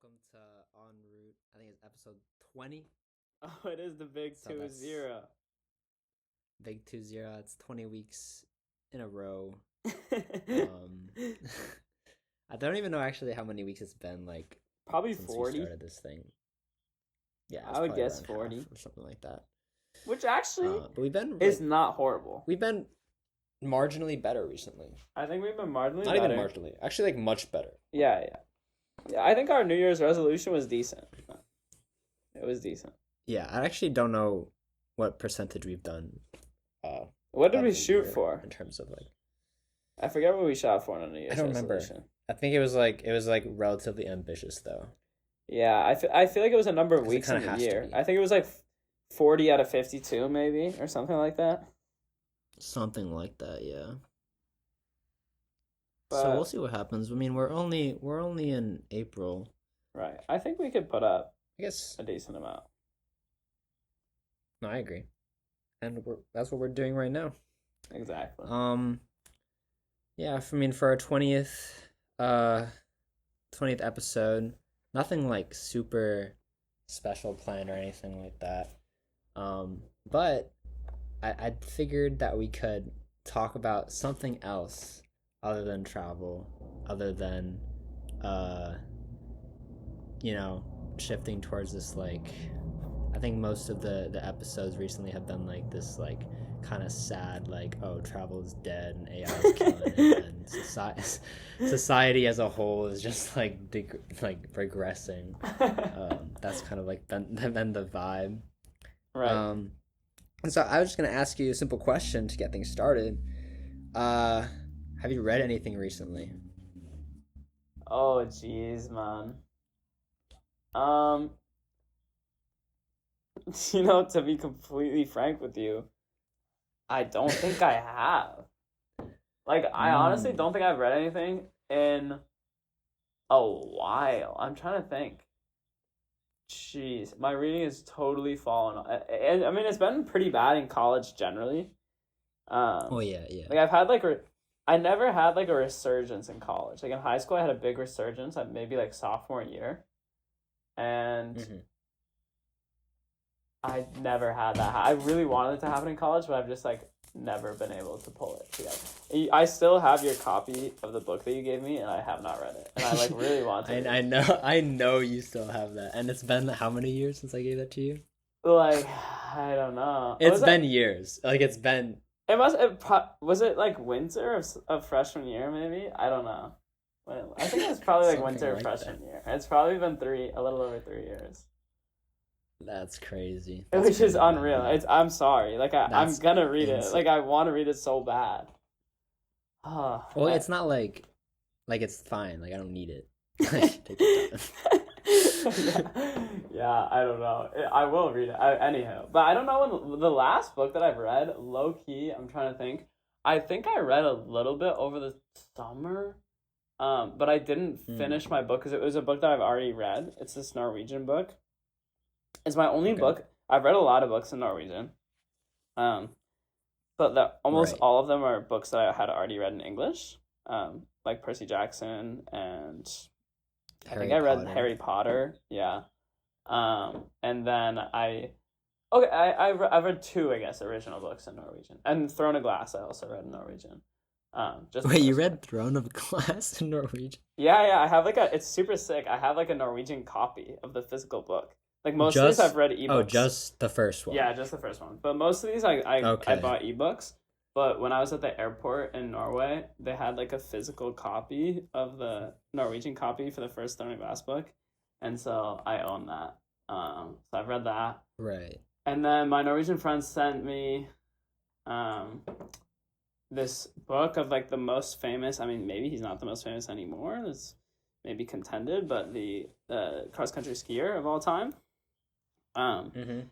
welcome to En Route. I think it's episode 20. Oh, it is the big So 2-0. Big 2-0. It's 20 weeks in a row. Um, I don't even know actually how many weeks it's been Probably since 40. we started this thing. Yeah, I would probably guess around 40. half or something like that. Which actually But we've been is not horrible. we've been marginally better recently. I think we've been marginally Not better. even marginally, actually, much better. Yeah. I think our New Year's resolution was decent. It was decent. Yeah, I actually don't know what percentage we've done. What did of we the shoot year for? in terms of I forget what we shot for on a New Year's I don't remember. resolution. I think it was relatively ambitious though. Yeah, I feel like it was a number of 'Cause it weeks in kinda the has to year. be. I think it was 40 out of 52 maybe, or something like that. Something like that, yeah. But So we'll see what happens. I mean, we're only in April. right, I think we could put up I guess. a decent amount. No, I agree. And that's what we're doing right now. Exactly. Yeah, for our 20th episode, nothing like super special planned or anything like that. But I figured that we could talk about something else other than travel, other than shifting towards this I think most of the episodes recently have been this kind of sad travel is dead and AI is killing it and society as a whole is just regressing. That's kind of been the vibe. Right. And so I was just gonna ask you a simple question to get things started. Have you read anything recently? Oh, jeez, man. To be completely frank with you, I don't think I have. I honestly don't think I've read anything in a while. I'm trying to think. Jeez, my reading is totally fallen off. And I mean, it's been pretty bad in college generally. Oh yeah. I've had I never had a resurgence in college. In high school, I had a big resurgence at maybe sophomore year, and I never had that. I really wanted it to happen in college, but I've just never been able to pull it together. I still have your copy of the book that you gave me, and I have not read it. And I really want to. I know you still have that, and it's been how many years since I gave that to you? I don't know. It's been years. It's been. It must. Was it winter of freshman year? Maybe I don't know. I think it's probably winter of freshman year. It's probably been a little over 3 years. That's crazy. Which is unreal. I'm sorry. I'm gonna read insane. it. I want to read it so bad. Well, it's not it's fine. I don't need it. Take your time. Yeah, I don't know. I will read it. Anyhow, but I don't know when the last book that I've read. Low key, I'm trying to think. I think I read a little bit over the summer, but I didn't finish my book because it was a book that I've already read. It's this Norwegian book. It's my only book. I've read a lot of books in Norwegian, but almost all of them are books that I had already read in English, like Percy Jackson and I think I read Harry Potter. Yeah, and then I've read 2, I guess, original books in Norwegian, and Throne of Glass I also read in Norwegian. Wait, you read Throne of Glass in Norwegian? Yeah. I have it's super sick. I have a Norwegian copy of the physical book. Most of these I've read ebooks. Oh, just the first one. Yeah, just the first one. But most of these I bought ebooks. But when I was at the airport in Norway, they had a physical copy of the Norwegian copy for the first Throne of Glass book, and so I own that. So I've read that. Right. And then my Norwegian friend sent me, this book of the most famous. I mean, maybe he's not the most famous anymore. It's maybe contended, but the cross country skier of all time. And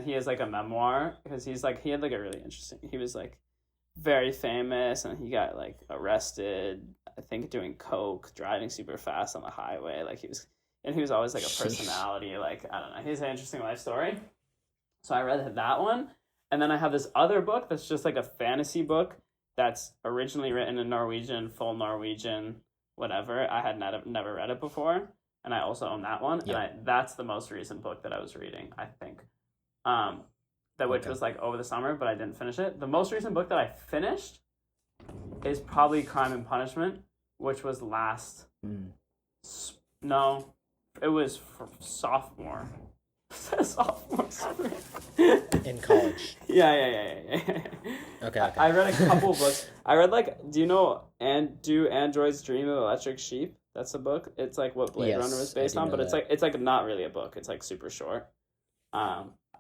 he has a memoir because he had a really interesting. He was very famous, and he got arrested. I think doing coke, driving super fast on the highway. He was always a personality. I don't know. He has an interesting life story. So I read that one, and then I have this other book that's just a fantasy book that's originally written in Norwegian, full Norwegian, whatever. I had never read it before. and I also own that one. Yeah. And that's the most recent book that I was reading, I think. That which Okay. was like over the summer, but I didn't finish it. The most recent book that I finished is probably Crime and Punishment, which was last. No, it was for sophomore. Sophomore spring. In college. Yeah. Okay. I read a couple books. I read like, do you know Do Androids Dream of Electric Sheep? That's a book. It's like what Blade Runner was Yes, I based do on, know but it's that. like not really a book. It's like super short.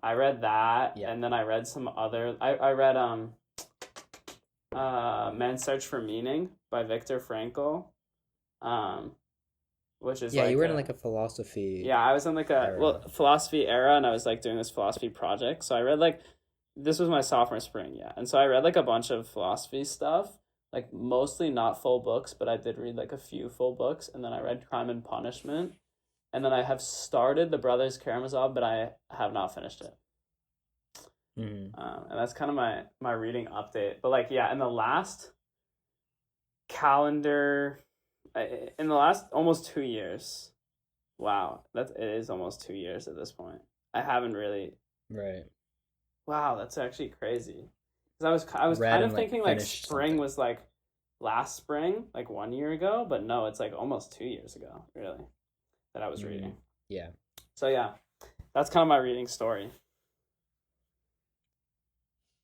I read that, Yeah. and then I read some other. I read Man's Search for Meaning by Viktor Frankl, which is Yeah, like you were in like a philosophy. yeah, I was in like a era. philosophy era, and I was like doing this philosophy project. So I read like this was my sophomore spring, yeah, and so I read like a bunch of philosophy stuff, like mostly not full books, but I did read like a few full books, and then I read Crime and Punishment, and then I have started The Brothers Karamazov, but I have not finished it. Mm-hmm. And that's kind of my reading update. But like, yeah, in the last calendar, in the last almost 2 years, wow, it is almost 2 years at this point. I haven't really. Right. Wow, that's actually crazy. Because I was Read kind and, of like, thinking like finished spring something. was like last spring, like 1 year ago, but no, it's like almost 2 years ago, really, that I was reading. Yeah. So yeah, that's kind of my reading story.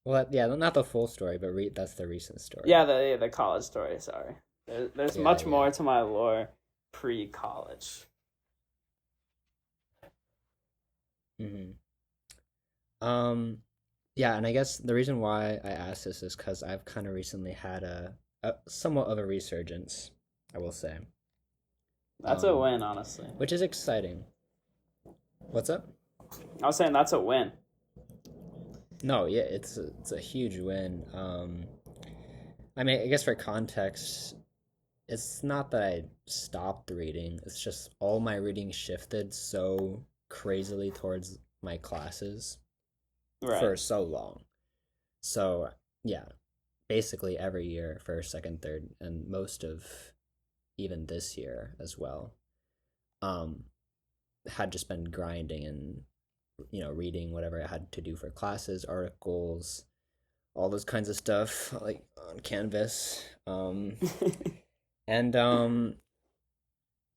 Well, yeah, not the full story, but that's the recent story. Yeah, the college story. Sorry, there's Yeah, much yeah. more to my lore pre-college. Mm-hmm. Yeah, and I guess the reason why I asked this is because I've kind of recently had a somewhat of a resurgence, I will say, That's a win, honestly. which is exciting. What's up? I was saying that's a win. No, yeah, it's a huge win. I mean, I guess for context, it's not that I stopped reading. It's just all my reading shifted so crazily towards my classes Right. for so long. So, yeah, basically every year, first, second, third, and most of even this year as well, had just been grinding and, reading whatever I had to do for classes, articles, all those kinds of stuff, like on Canvas. And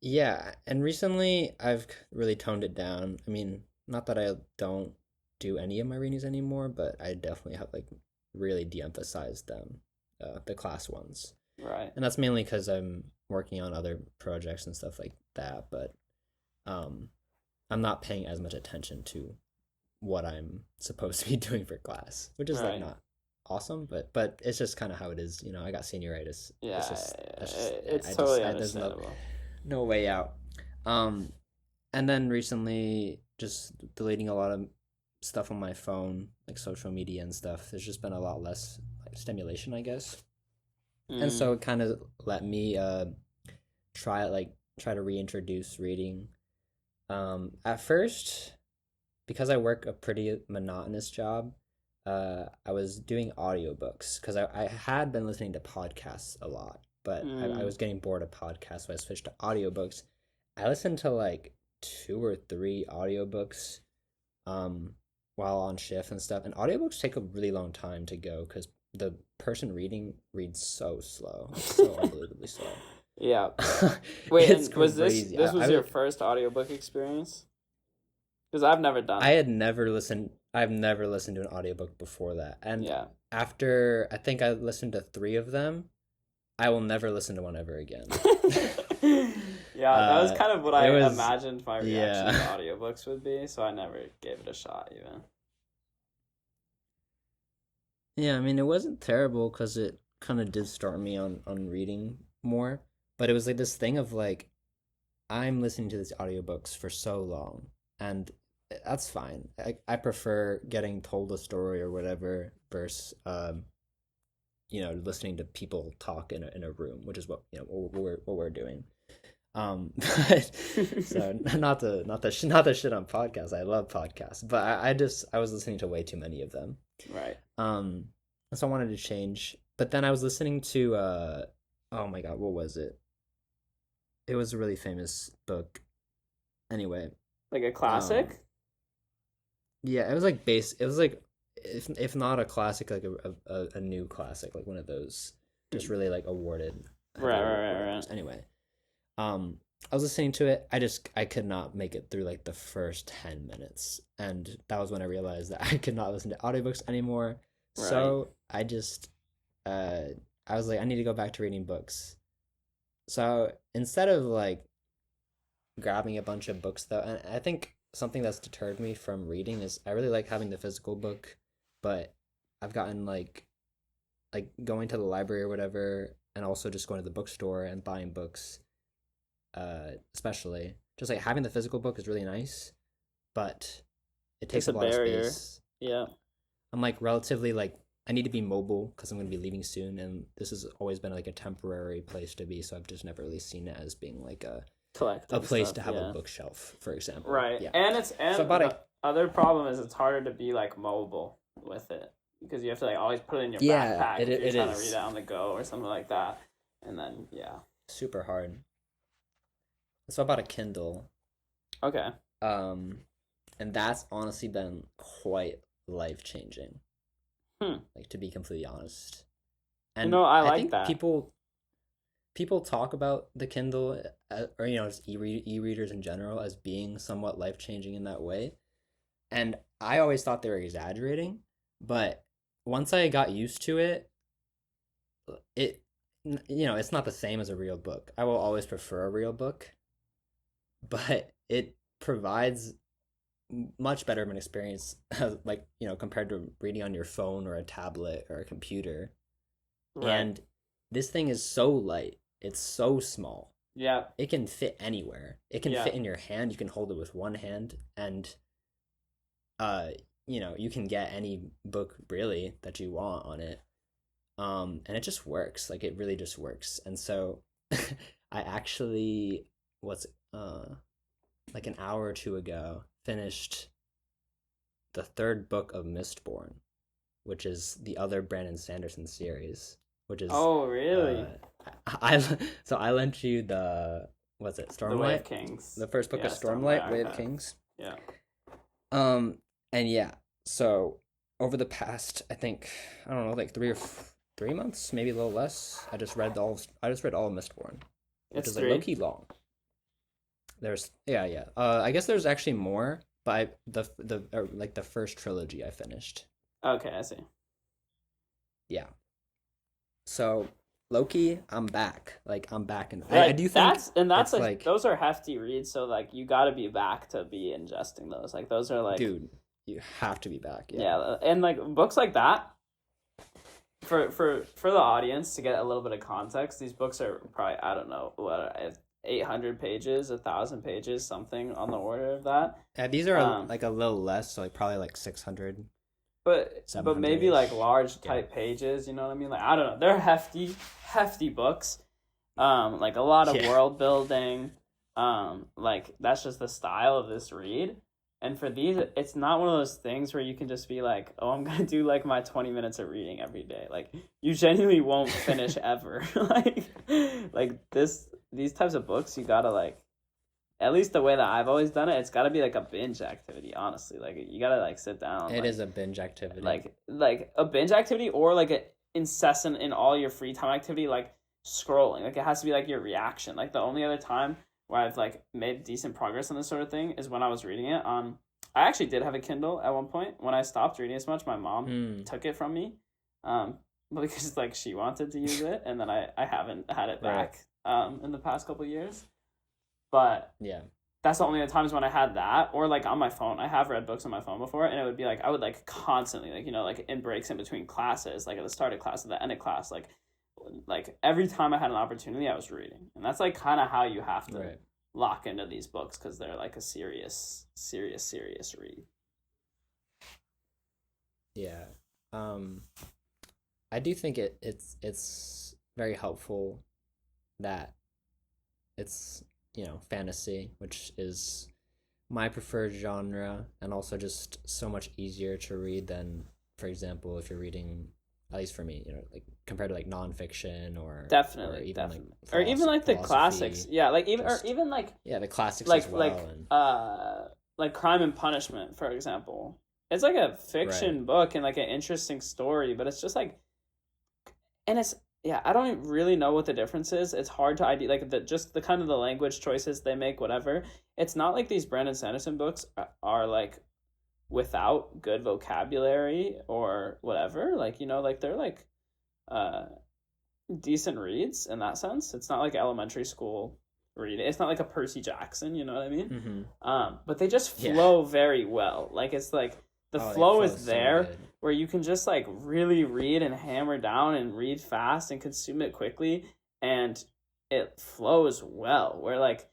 yeah, and recently I've really toned it down. I mean, not that I don't do any of my readings anymore, but I definitely have like really de-emphasized them, the class ones. Right. And that's mainly because I'm working on other projects and stuff like that, but I'm not paying as much attention to what I'm supposed to be doing for class, which is like Right. not awesome, but it's just kind of how it is. I got senioritis. Yeah, That's just it's totally there's understandable. no way out. And then recently, just deleting a lot of stuff on my phone, like social media and stuff. There's just been a lot less like stimulation, I guess, and so it kind of let me try to reintroduce reading. At first, because I work a pretty monotonous job, I was doing audiobooks because I had been listening to podcasts a lot, but I was getting bored of podcasts, so I switched to audiobooks. I listened to like 2 or 3 audiobooks while on shift and stuff, and audiobooks take a really long time to go because the person reading reads so slow. It's so unbelievably slow. Yeah. Wait, It's and was crazy. this was I your first audiobook experience? Because I've never done I it. had never listened. I've never listened to an audiobook before that. And Yeah. after I think I listened to 3 of them, I will never listen to one ever again. Yeah, that was kind of what I it was- imagined my reaction yeah. to audiobooks would be, so I never gave it a shot even. Yeah, I mean, it wasn't terrible because it kind of did start me on reading more. But it was like this thing of like, I'm listening to these audiobooks for so long, and that's fine. I prefer getting told a story or whatever versus listening to people talk in a room, which is what what we're doing. But so not to shit on podcasts. I love podcasts, but I was listening to way too many of them. Right. So I wanted to change, but then I was listening to oh my god, what was it? It was a really famous book. Anyway, Like a classic? um, yeah, it was like base. It was like if not a classic, like a new classic, like one of those just really like awarded, Right, heavily right, awarded right, right. books. Anyway, I was listening to it. I could not make it through like the first 10 minutes, and that was when I realized that I could not listen to audiobooks anymore. Right. So I just uh I was like, I need to go back to reading books. So instead of like grabbing a bunch of books though, and I think something that's deterred me from reading is I really like having the physical book, but I've gotten like going to the library or whatever, and also just going to the bookstore and buying books, especially just like having the physical book is really nice, but it It's takes a up a lot of barrier. space. Yeah. I'm like relatively like I need to be mobile because I'm going to be leaving soon, and this has always been like a temporary place to be. So I've just never really seen it as being like a Collecting place stuff, to have a yeah. bookshelf, for example. Right. Yeah. And So I bought the a other problem is it's harder to be like mobile with it because you have to like always put it in your yeah, backpack if you're it trying to read is it on the go or something like that. And then yeah. super hard. So I bought a Kindle, Okay. um, and that's honestly been quite life changing. Hmm. Like to be completely honest, You and know, I I like think that. people talk about the Kindle, or just e-readers in general as being somewhat life changing in that way, and I always thought they were exaggerating, but once I got used to it, it it's not the same as a real book. I will always prefer a real book, but it provides much better of an experience like compared to reading on your phone or a tablet or a computer. Right. And this thing is so light, it's so small, Yeah. it can fit anywhere, it can Yeah. fit in your hand, you can hold it with one hand, and uh you can get any book really that you want on it. And it just works, like it really just works. And so I actually what's like an hour or two ago finished the third book of Mistborn, which is the other Brandon Sanderson series, which is Oh, uh really? I so I lent you the what's it, The Way of Stormlight, Kings. the first book Yeah, of Stormlight Stormlight, Way of Archive. Kings. Yeah. um and yeah, so over the past, I think, I don't know, like 3 months, maybe a little less, I just read all of Mistborn, which It's is like low three. key long. There's yeah. I guess there's actually more, but like the first trilogy I finished. Okay, I see. Yeah. So Loki, I'm back. Like I'm back, and I Like do think that's it's like like, those are hefty reads, so like you got to be back to be ingesting those. Like those are like dude, you have to be back. Yeah. yeah, and like books like that for the audience to get a little bit of context. These books are probably I don't know what 800 pages, 1,000 pages, something on the order of that. Yeah, these are Um, like a little less, so like probably like 600, but 700 maybe like ish. large Yeah. type pages. You know what I mean? Like I don't know. They're hefty books. Like a lot of Yeah. world building. Like that's just the style of this read. And for these, it's not one of those things where you can just be like, "Oh, I'm gonna do like my 20 minutes of reading every day." Like you genuinely won't finish ever. like these types of books, you gotta like, at least the way that I've always done it, it's gotta be like a binge activity. Honestly, like you gotta like sit down. It Like is a binge activity. like a binge activity or like a incessant in all your free time activity, like scrolling. Like it has to be like your reaction. Like the only other time where I've like made decent progress on this sort of thing is when I was reading it on. I actually did have a Kindle at one point. When I stopped reading as much, my mom Hmm. took it from me, um, because like she wanted to use it, and then I haven't had it Right. back in the past couple years. But Yeah. that's the only other times when I had that, or like on my phone. I have read books on my phone before, and it would be like I would like constantly like like in breaks in between classes, like at the start of class, at the end of class, like every time I had an opportunity, I was reading, and that's like kind of how you have to Right. lock into these books because they're like a serious read. Yeah. Um, I do think it's very helpful that it's, fantasy, which is my preferred genre, and also just so much easier to read than, for example, if you're reading at least for me, like compared to like nonfiction or Definitely, even definitely. like Or even like the philosophy. classics. Yeah, like even or just- even like Yeah, the classics like as like well, and like Crime and Punishment, for example. It's like a right. fiction book and like an interesting story, but it's just like, and it's, yeah, I don't even really know what the difference is. It's hard to ID, like the just the kind of the language choices they make, whatever. It's not like these Brandon Sanderson books are like without good vocabulary or whatever. Like, like they're like uh decent reads in that sense. It's not like elementary school reading. It's not like a Percy Jackson, you know what I mean? But they just Yeah. flow very well. Like it's like the Oh, they flow flow is so there good. where you can just like really read and hammer down and read fast and consume it quickly, and it flows well. Where like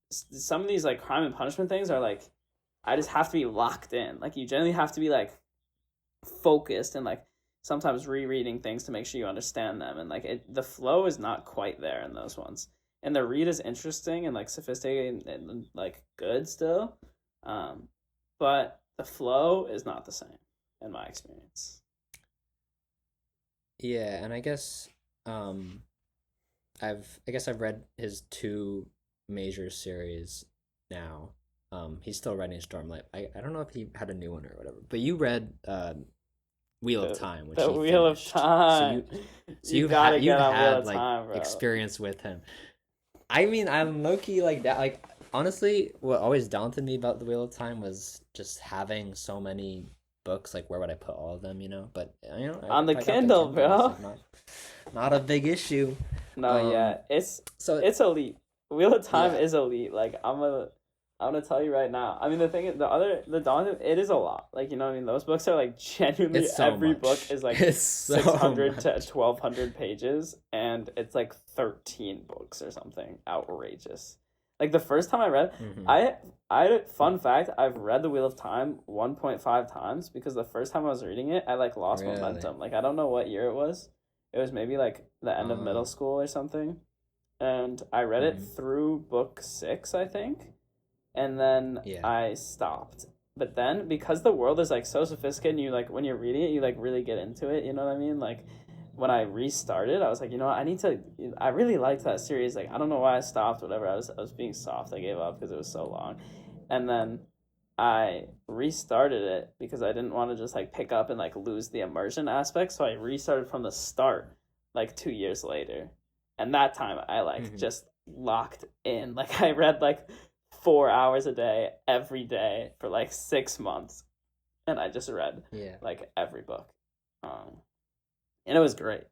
some of these like Crime and Punishment things are like, I just have to be locked in. Like you generally have to be like focused and like sometimes rereading things to make sure you understand them, and like the flow is not quite there in those ones, and the read is interesting and like sophisticated and like good still, but the flow is not the same in my experience. Yeah, and I guess I've read his two major series now. He's still writing Stormlight. I don't know if he had a new one or whatever. But you read Wheel of Time, which The he Wheel of finished. Time. So You you've gotta you've get on Wheel had of like Time, bro. experience with him. I mean, I'm low-key like that. Like honestly, what always daunted me about the Wheel of Time was just having so many books. Like, where would I put all of them? But On the if I got Kindle, it's, bro. like, not a big issue. No, yeah, So it's elite. Wheel of Time yeah, is elite. Like I'm gonna tell you right now. I mean, the thing is, the Dawn, it is a lot. Like, you know what I mean? Those books are like genuinely, it's so every much. book is like It's so 600 to much. 1200 pages, and it's like 13 books or something outrageous. Like the first time I read, Mhm. fun fact, I've read The Wheel of Time 1.5 times because the first time I was reading it, I like lost Really? momentum. Like I don't know what year it was. It was maybe like the end of middle Um, school or something. And I read it mhm. through book 6, I think, and then Yeah. I stopped. But then because the world is like so sophisticated, and you like when you're reading it, you like really get into it. You know what I mean? Like when I restarted, I was like, you know what, I need to. I really liked that series. Like I don't know why I stopped. Whatever. I was being soft. I gave up because it was so long, and then I restarted it because I didn't want to just like pick up and like lose the immersion aspect. So I restarted from the start, like 2 years later, and that time I like Mhm. just locked in. Like I read like 4 hours a day every day for like 6 months, and I just read Yeah. like every book, um, and it was great.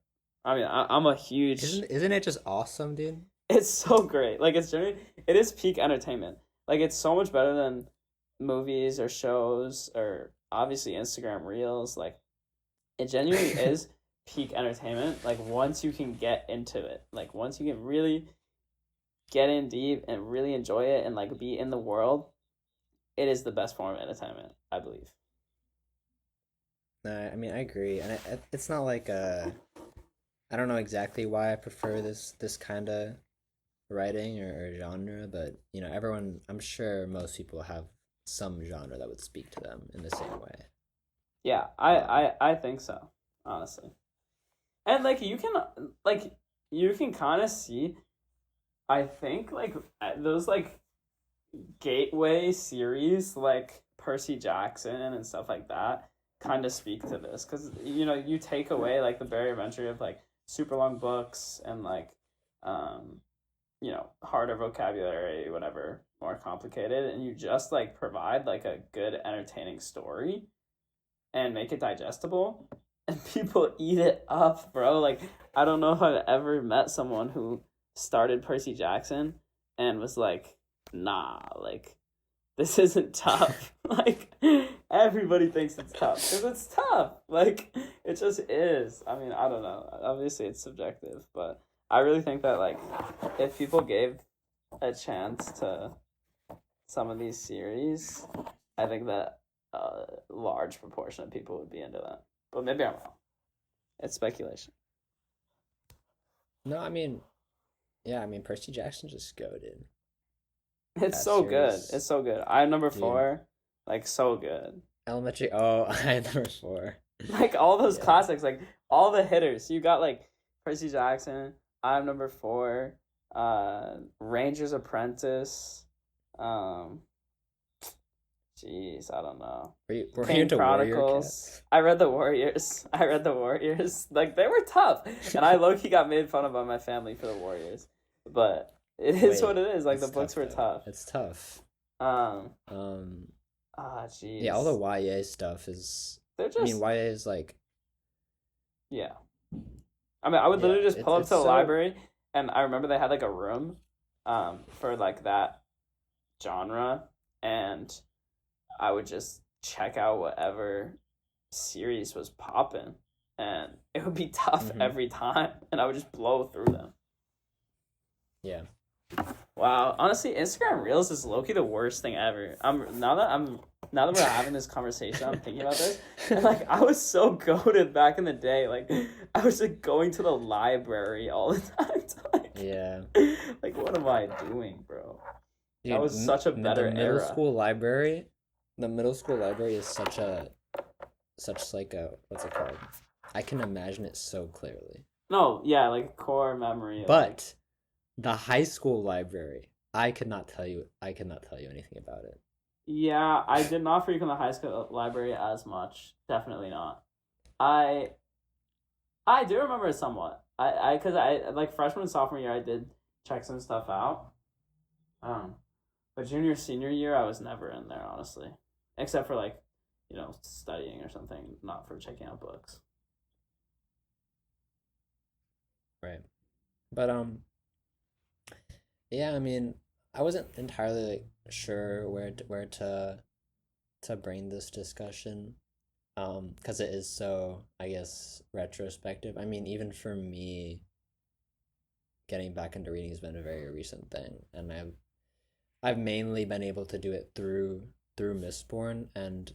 I mean, I'm a huge. Isn't it just awesome, dude? It's so great. Like it's genuinely, it is peak entertainment. Like it's so much better than movies or shows or obviously Instagram Reels. Like it genuinely is peak entertainment. Like once you can get into it, like once you can really get in deep and really enjoy it and like be in the world, it is the best form of entertainment, I believe. I mean, I agree, and it's not like I don't know exactly why I prefer this kind of writing or genre, but everyone, I'm sure most people have some genre that would speak to them in the same way. Yeah, Um, I think so, honestly. And like you can kind of see, I think like those like gateway series like Percy Jackson and stuff like that kind of speak to this because you take away like the barrier of entry of like super long books and like um harder vocabulary, whatever, more complicated, and you just like provide like a good entertaining story and make it digestible, and people eat it up, bro. Like I don't know if I've ever met someone who started Percy Jackson and was like, nah, like this isn't tough. Like everybody thinks it's tough because it's tough. Like it just is. I mean, I don't know. Obviously, it's subjective, but I really think that like if people gave a chance to some of these series, I think that a large proportion of people would be into that. But maybe I'm wrong. It's speculation. no, I mean, yeah, I mean, Percy Jackson's just goated. It's That so good. series, It's so good. I'm number dude. 4. Like so good. Elementary. Oh, I had number 4. Like all those Yeah. classics, like all the hitters. You got like Percy Jackson, I'm Number Four, Ranger's Apprentice, um, jeez, I don't know. Were you Kane into Warrior Chronicles. Cats? I read the Warriors. I read the Warriors. Like they were tough, and I low key got made fun of by my family for the Warriors, but it is what Wait, it is. Like the it's books tough were though. tough. It's tough. Um. Um, yeah, all Jeez. the YA stuff is. They're I mean, just YA is like, yeah. I mean, I would yeah, literally just pull up it's to the so. library, and I remember they had like a room, for like that genre, and I would just check out whatever series was popping, and it would be tough Mhm. every time, and I would just blow through them. Yeah. Wow, honestly, Instagram Reels is low key the worst thing ever. Now that we're having this conversation, I'm thinking about this, and like I was so goated back in the day. Like I was like going to the library all the time to like, Yeah. like what am I doing, bro? Dude, That was such a better the middle era. school library. The middle school library is such like a, what's it called? I can imagine it so clearly. No, yeah, like core memory. But the high school library, I could not tell you anything about it. Yeah, I did not frequent the high school library as much. Definitely not. I I do remember it somewhat. Cause I like freshman and sophomore year I did check some stuff out. But junior senior year I was never in there honestly, except for like, studying or something, not for checking out books. Right. But yeah, I mean, I wasn't entirely like sure where to bring this discussion. Because it is so, I guess, retrospective. I mean, even for me, getting back into reading has been a very recent thing, and I've mainly been able to do it through Mistborn, and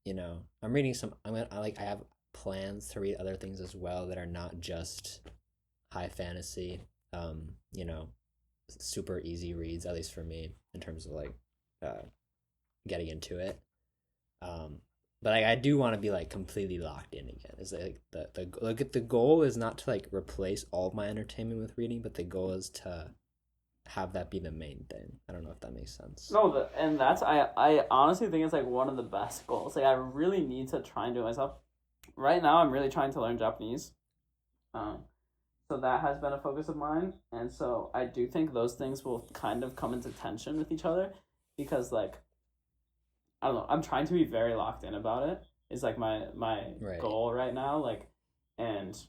I'm reading some. I have plans to read other things as well that are not just high fantasy. Um, you know, super easy reads, at least for me, in terms of like uh getting into it. Um, but I do want to be like completely locked in again. Is like the goal is not to like replace all of my entertainment with reading, but the goal is to have that be the main thing. I don't know if that makes sense. No, and that's I honestly think it's like one of the best goals. Like I really need to try and do it myself. Right now, I'm really trying to learn Japanese. Um, so that has been a focus of mine, and so I do think those things will kind of come into tension with each other, because like I don't know, I'm trying to be very locked in about it. Is like my Right. goal right now, like, and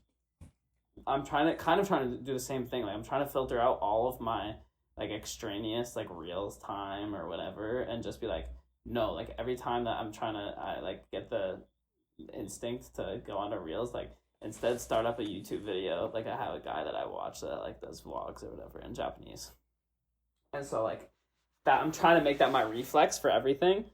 I'm trying to do the same thing. Like I'm trying to filter out all of my like extraneous like reels time or whatever, and just be like, no, like every time that I'm trying to I like get the instinct to go onto reels, like instead start up a YouTube video. Like I have a guy that I watch that like does vlogs or whatever in Japanese, and so like that I'm trying to make that my reflex for everything.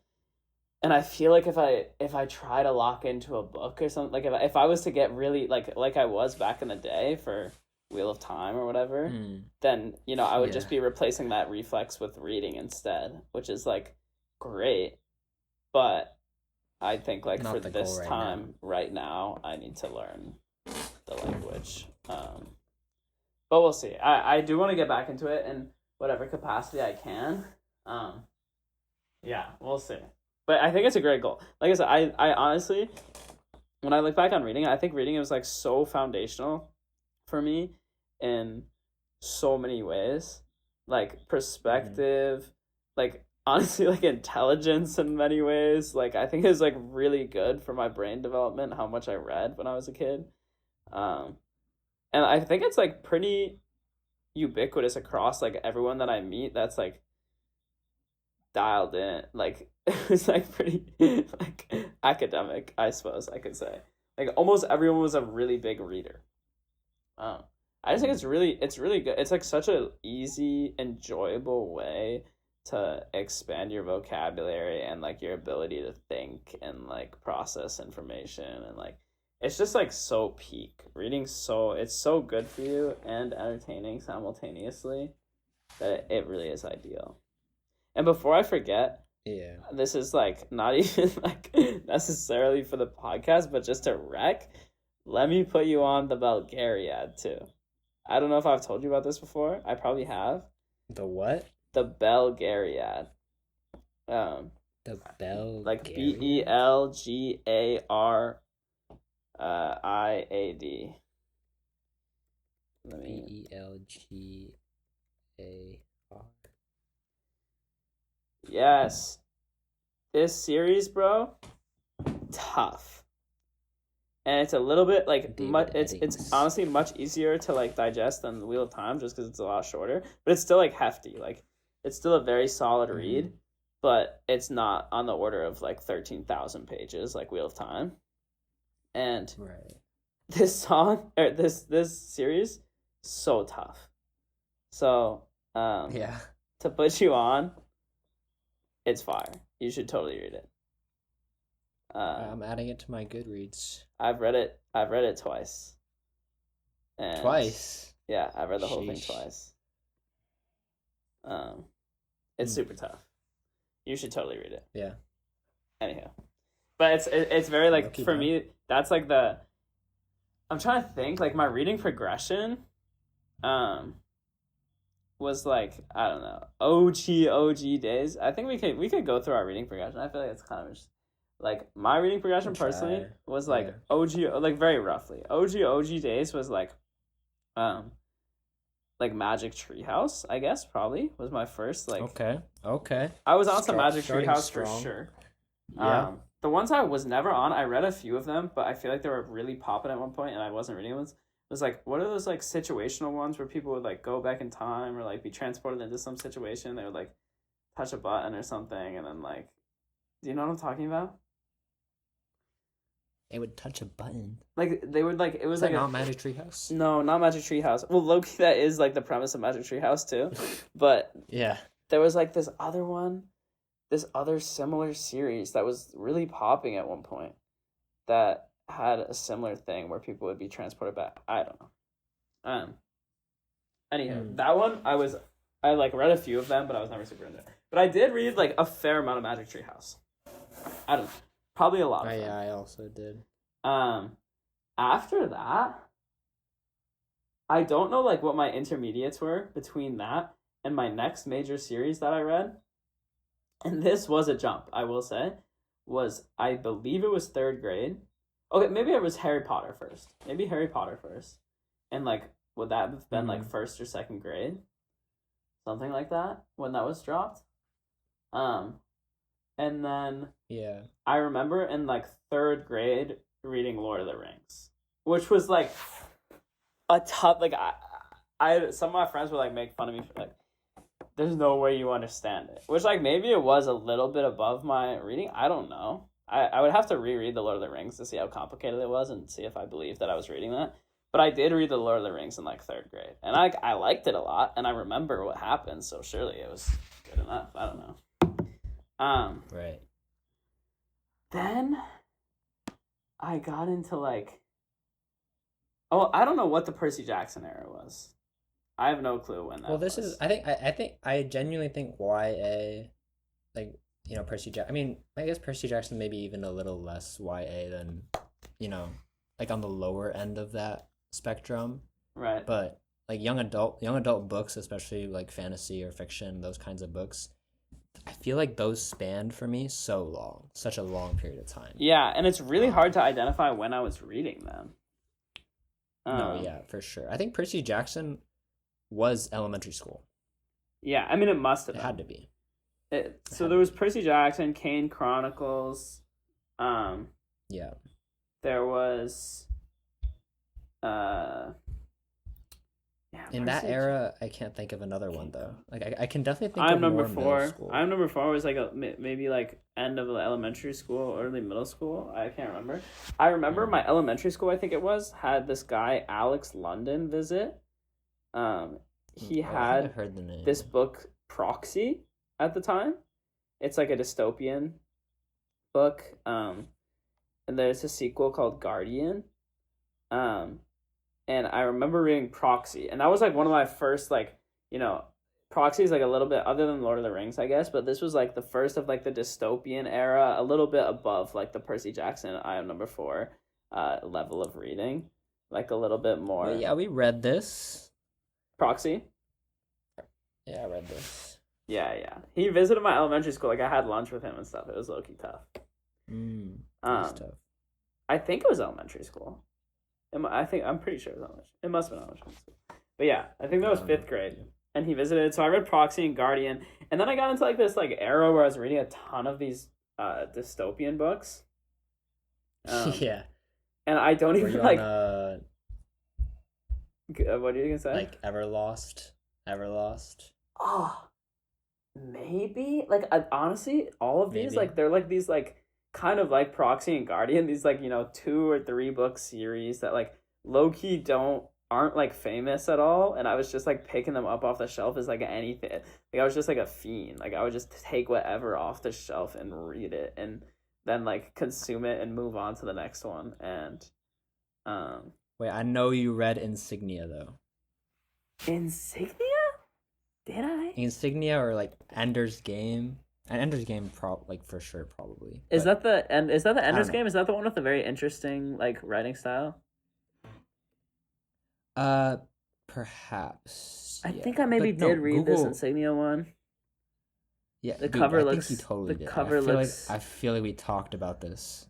And I feel like if I try to lock into a book or something, like if I was to get really like I was back in the day for Wheel of Time or whatever, Mm, then I would yeah. just be replacing that reflex with reading instead, which is like great. But I think like for Not the goal this right time right now, I need to learn the language. But we'll see. I do want to get back into it in whatever capacity I can. Yeah, we'll see. But I think it's a great goal. Like I said, I honestly, when I look back on reading, I think reading was like so foundational for me in so many ways. Like Mm-hmm. perspective, like honestly, like intelligence in many ways. Like I think it was like really good for my brain development how much I read when I was a kid. Um, and I think it's like pretty ubiquitous across like everyone that I meet that's like dialed in. Like it was like pretty like academic, I suppose I could say. Like almost everyone was a really big reader. Um, I just think Mm-hmm. it's really good. It's like such a easy, enjoyable way to expand your vocabulary and like your ability to think and like process information, and like it's just like so peak. Reading it's so good for you and entertaining simultaneously that it really is ideal. And before I forget, Yeah. This is like not even like necessarily for the podcast, but just to wreck. Let me put you on the Belgariad too. I don't know if I've told you about this before. I probably have. The what? The Belgariad. The Bell. Like Belgariad. Let me. Belgar. Yes. This series, bro, tough. And it's a little bit like it's Eddings. honestly much easier to like digest than the Wheel of Time just because it's a lot shorter. But it's still like hefty. Like it's still a very solid read, but it's not on the order of like 13,000 pages like Wheel of Time. And Right. this series, so tough. So Yeah. to put you on, it's fire. You should totally read it. I'm adding it to my Goodreads. I've read it twice. And Twice. Yeah, I've read the whole thing Sheesh. twice. It's super tough. You should totally read it. Yeah. Anyhow, but it's very like Lucky for man. me. That's like the. I'm trying to think like my reading progression, was like I don't know OG days. I think we could go through our reading progression. I feel like it's kind of just like my reading progression Try. personally was like Yeah. OG like very roughly OG days was like Magic Treehouse, I guess probably was my first like Okay. I was on some Start- Magic starting Treehouse for strong. sure. Yeah. The ones I was never on, I read a few of them, but I feel like they were really popping at one point, and I wasn't reading ones. It was like, what are those like situational ones where people would like go back in time or like be transported into some situation? They would like touch a button or something, and then like, do you know what I'm talking about? It would touch a button. Like they would like it was Was like that a, not Magic Treehouse? no, not Magic Treehouse. Well, Loki, that is like the premise of Magic Treehouse too, but Yeah. there was like this other one, this other similar series that was really popping at one point that had a similar thing where people would be transported back. I don't know. Anyhow, that one I like read a few of them, but I was never super into it. But I did read like a fair amount of Magic Treehouse. I don't know. Probably a lot of them. Yeah, I also did. After that, I don't know like what my intermediates were between that and my next major series that I read. And this was a jump, I will say. I believe it was 3rd grade. Okay, maybe it was Harry Potter first. Maybe Harry Potter first. And like would that have been like 1st or 2nd grade? Something like that when that was dropped. And then Yeah. I remember in like 3rd grade reading Lord of the Rings, which was like a tough like I some of my friends would like make fun of me for like there's no way you understand it, which like maybe it was a little bit above my reading. I don't know. I would have to reread the Lord of the Rings to see how complicated it was and see if I believed that I was reading that. But I did read the Lord of the Rings in like 3rd grade, and I liked it a lot, and I remember what happened, so surely it was good enough. I don't know. Right. Then I got into like, oh, I don't know what the Percy Jackson era was. I have no clue when that. Well, this was. is. I think. I genuinely think YA, like Percy Jackson. I mean, I guess Percy Jackson maybe even a little less YA than, like on the lower end of that spectrum. Right. But like young adult books, especially like fantasy or fiction, those kinds of books, I feel like those spanned for me such a long period of time. Yeah, and it's really hard to identify when I was reading them. No, yeah, for sure. I think Percy Jackson was elementary school. Yeah, I mean it must have It been. had to be. So there was Percy Jackson, Kane Chronicles. Yeah. There was. In that era, I can't think of another one though. Like I can definitely think I'm of number more 4. middle school. I'm number 4 was like maybe like end of elementary school, early middle school. I can't remember. I remember my elementary school, I think it was, had this guy Alex London visit. He I think had I've heard the name. this book Proxy at the time. It's like a dystopian book. And there's a sequel called Guardian. And I remember reading Proxy, and that was like one of my first like Proxy is like a little bit other than Lord of the Rings, I guess, but this was like the first of like the dystopian era, a little bit above like the Percy Jackson I Am Number Four level of reading, like a little bit more. But yeah, we read this. Proxy. Yeah, I read this. Yeah. He visited my elementary school. Like I had lunch with him and stuff. It was low key tough. That's tough. I think it was elementary school. I'm pretty sure it was elementary. It must have been elementary school. But yeah, I think that was fifth grade. And he visited. So I read Proxy and Guardian, and then I got into like this like era where I was reading a ton of these dystopian books. Yeah. And I don't Were even you like. on, What are you gonna say? like Everlost? Oh, maybe like honestly, all of these Maybe. like they're like these like kind of like Proxy and Guardian. These like 2 or 3 book series that like low key aren't like famous at all, and I was just like picking them up off the shelf as like anything. Like I was just like a fiend. Like I would just take whatever off the shelf and read it, and then like consume it and move on to the next one. And Wait, I know you read Insignia though. Insignia? Did I? Insignia or like Ender's Game. And Ender's Game, for sure, probably. Is But that the Ender's know. Game? Is that the one with the very interesting like writing style? Perhaps. I yeah. think I maybe But no, did read this Google- Insignia one. Yeah, the dude, cover I looks- think you totally the did. cover looks- I feel like we talked about this.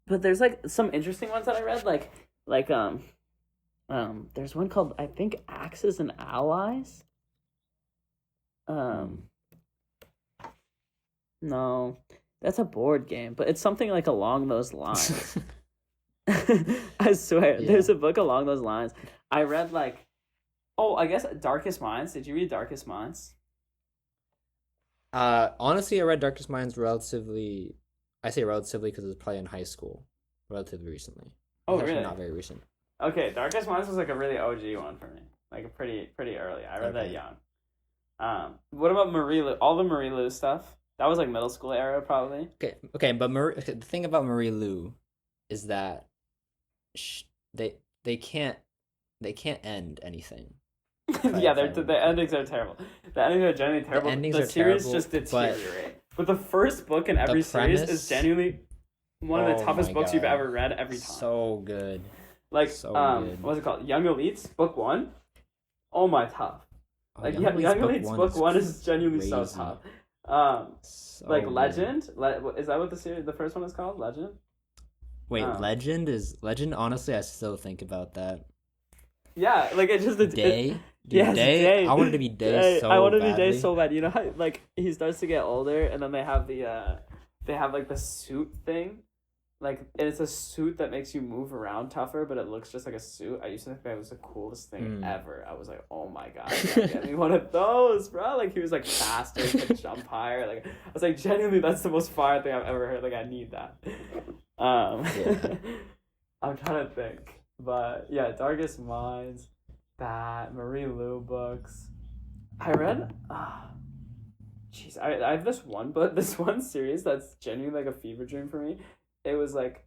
But there's like some interesting ones that I read, like there's one called I think Axes and Allies. No, that's a board game, but it's something like along those lines. I swear, Yeah. there's a book along those lines. I read like, I guess Darkest Minds. Did you read Darkest Minds? Honestly, I read Darkest Minds relatively. I say relatively because it was probably in high school, relatively recently. Oh, It's actually really? Not very recent. Okay, Darkest Minds was like a really OG one for me, like a pretty early. I read that Okay. young. What about Marie Lu? All the Marie Lu stuff. That was like middle school era, probably. Okay, but the thing about Marie Lu is that they can't end anything. Yeah, if I the endings are terrible. The endings are genuinely terrible. endings The are series terrible, just but deteriorate. But the first book in every series premise- is genuinely one of the Oh toughest my books you've God. ever read every time. So good. Like so good. what's it called? Young Elites, book 1. Oh my, tough. Oh, Like Young Young Elites Elites book 1 is genuinely so crazy. tough. So Like good. Legend. Is that what the first one is called? Legend. Wait, Um, Legend. Honestly, I still think about that. Yeah, like it just Day. Dude, Yes, Day. Day. I wanted to be Day. So I wanted to be badly. Day so bad. You know how like he starts to get older, and then they have like the suit thing, like and it's a suit that makes you move around tougher, but it looks just like a suit. I used to think that was the coolest thing ever. I was like, oh my god, get me one of those, bro. Like he was like faster, he could jump higher. Like I was like, genuinely, that's the most fire thing I've ever heard. Like I need that. Yeah. I'm trying to think, but yeah, Darkest Minds. That Marie Lu books. I read jeez, I have this one series that's genuinely like a fever dream for me. It was like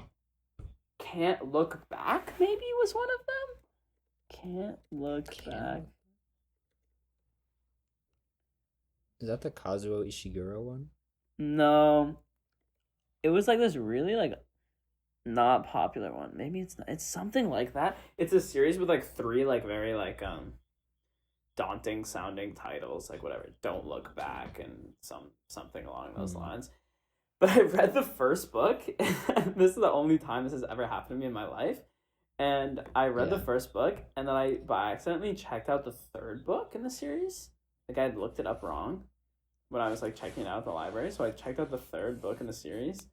Can't Look Back, maybe was one of them. Can't Look Back. Is that the Kazuo Ishiguro one? No. It was like this really like not popular one. Maybe it's not, it's something like that. It's a series with like 3 like very like daunting sounding titles, like whatever, Don't Look Back and something along those lines. But I read the first book, and this is the only time this has ever happened to me in my life. And I read the first book, and then I by accidentally checked out the 3rd book in the series. Like I had looked it up wrong when I was like checking it out at the library. So I checked out the 3rd book in the series.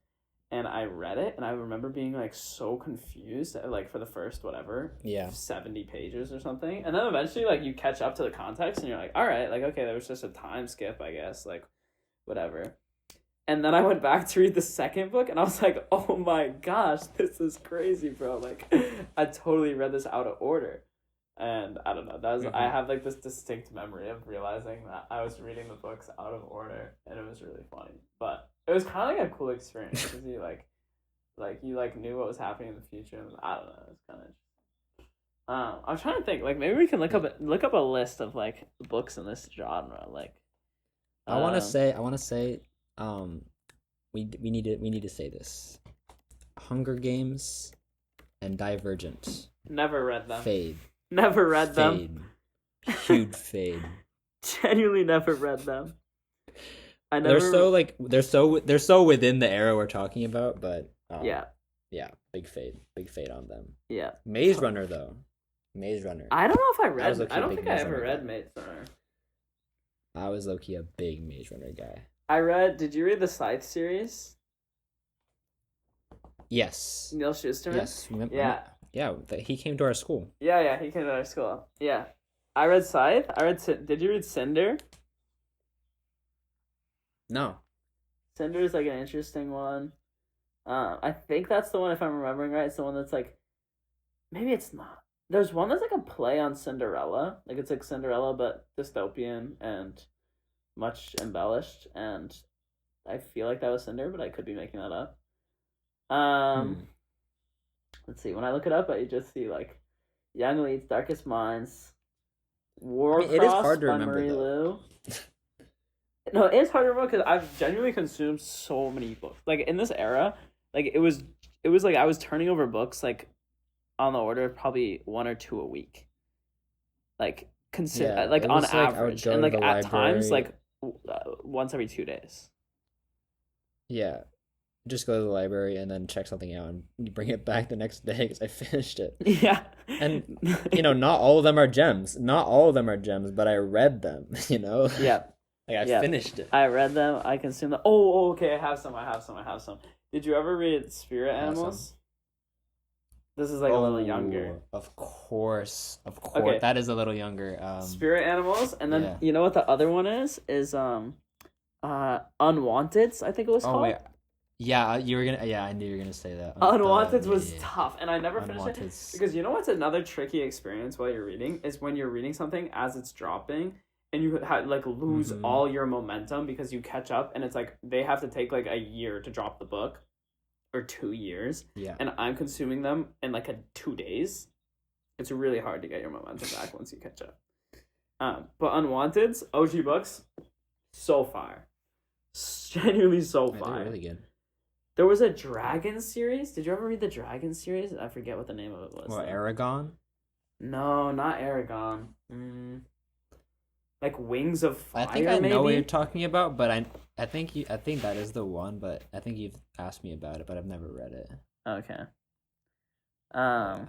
And I read it, and I remember being, like, so confused, like, for the first, 70 pages or something. And then eventually, like, you catch up to the context, and you're like, all right, like, okay, there was just a time skip, I guess, like, whatever. And then I went back to read the 2nd book, and I was like, oh my gosh, this is crazy, bro. Like, I totally read this out of order. And I don't know, that was I have, like, this distinct memory of realizing that I was reading the books out of order, and it was really funny. But it was kind of like a cool experience because you you knew what was happening in the future. And I don't know. It was kind of I'm trying to think. Like maybe we can look up a list of like books in this genre. Like, I want to say, we need to say this. Hunger Games and Divergent. Never read them. Fade. Never read them. Huge fade. Genuinely never read them. I never. They're so within the era we're talking about, but yeah, big fade on them. Yeah. Maze Runner though. Maze Runner. I don't know if I read. I I don't think I ever read Maze Runner. I was low-key a big Maze Runner guy. Did you read the Scythe series? Yes. Neil Shusterman? Yes. Yeah. Yeah, he came to our school. Yeah, he came to our school. Yeah. I read Scythe. Did you read Cinder? No. Cinder is like an interesting one. I think that's the one, if I'm remembering right. It's the one that's like, maybe it's not. There's one that's like a play on Cinderella. Like it's like Cinderella, but dystopian and much embellished. And I feel like that was Cinder, but I could be making that up. Let's see. When I look it up, I just see like Young Elites, Darkest Minds, Warcross it is hard to by remember, Marie though. Lu. No, it is hard to remember because I've genuinely consumed so many books. Like in this era, like it was like I was turning over books like on the order of probably 1 or 2 a week. Like like on average, and like at times like once every 2 days. Yeah. Just go to the library and then check something out and you bring it back the next day because I finished it. Yeah. And, not all of them are gems. Not all of them are gems, but I read them, Yeah. Like, I finished it. I read them. I consumed them. Oh, okay. I have some. Did you ever read Spirit Animals? This is like a little younger. Of course. Okay. That is a little younger. Spirit Animals. And then, you know what the other one is? Is, Unwanteds, I think it was called. Wait. Yeah, I knew you were gonna say that. Unwanteds was tough, and I never finished it because you know what's another tricky experience while you're reading is when you're reading something as it's dropping, and you like lose all your momentum because you catch up, and it's like they have to take like a year to drop the book, or 2 years. Yeah. And I'm consuming them in like 2 days. It's really hard to get your momentum back once you catch up. But Unwanteds, OG books, so fire, genuinely so fire. They're really good. There was a Dragon series. Did you ever read the Dragon series? I forget what the name of it was. What, Aragon? No, not Aragon. Like Wings of Fire. I think I know what you're talking about, but I think that is the one. But I think you've asked me about it, but I've never read it. Okay. I'm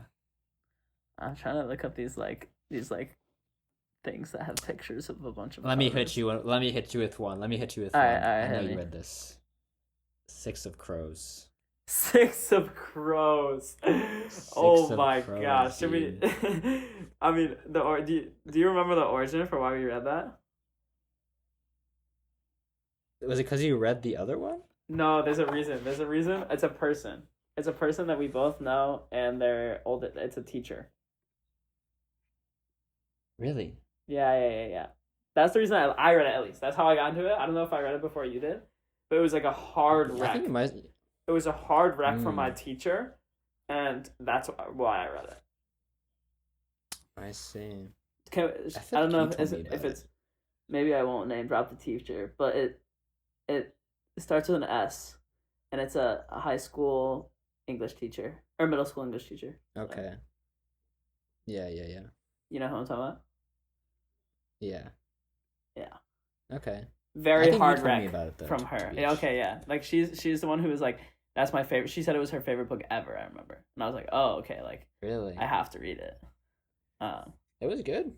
trying to look up these things that have pictures of a bunch of. Let me hit you with one. All right, I know you read this. Six of Crows. Oh my gosh! Should we? I mean, do you remember the origin for why we read that? Was it because you read the other one? No, there's a reason. It's a person. It's a person that we both know, and they're old. It's a teacher. Really? Yeah. That's the reason I read it, at least. That's how I got into it. I don't know if I read it before you did. But it was like a hard rec. It was a hard rec from my teacher, and that's why I read it. I see. I don't know if it's maybe I won't name drop the teacher, but it starts with an S, and it's a high school English teacher or middle school English teacher. Okay. So. Yeah. You know who I'm talking about? Yeah. Yeah. Okay. Very hard rec from her. Yeah, okay, yeah. Like she's the one who was like, that's my favorite. She said it was her favorite book ever. I remember, and I was like, oh, okay, like really, I have to read it. It was good.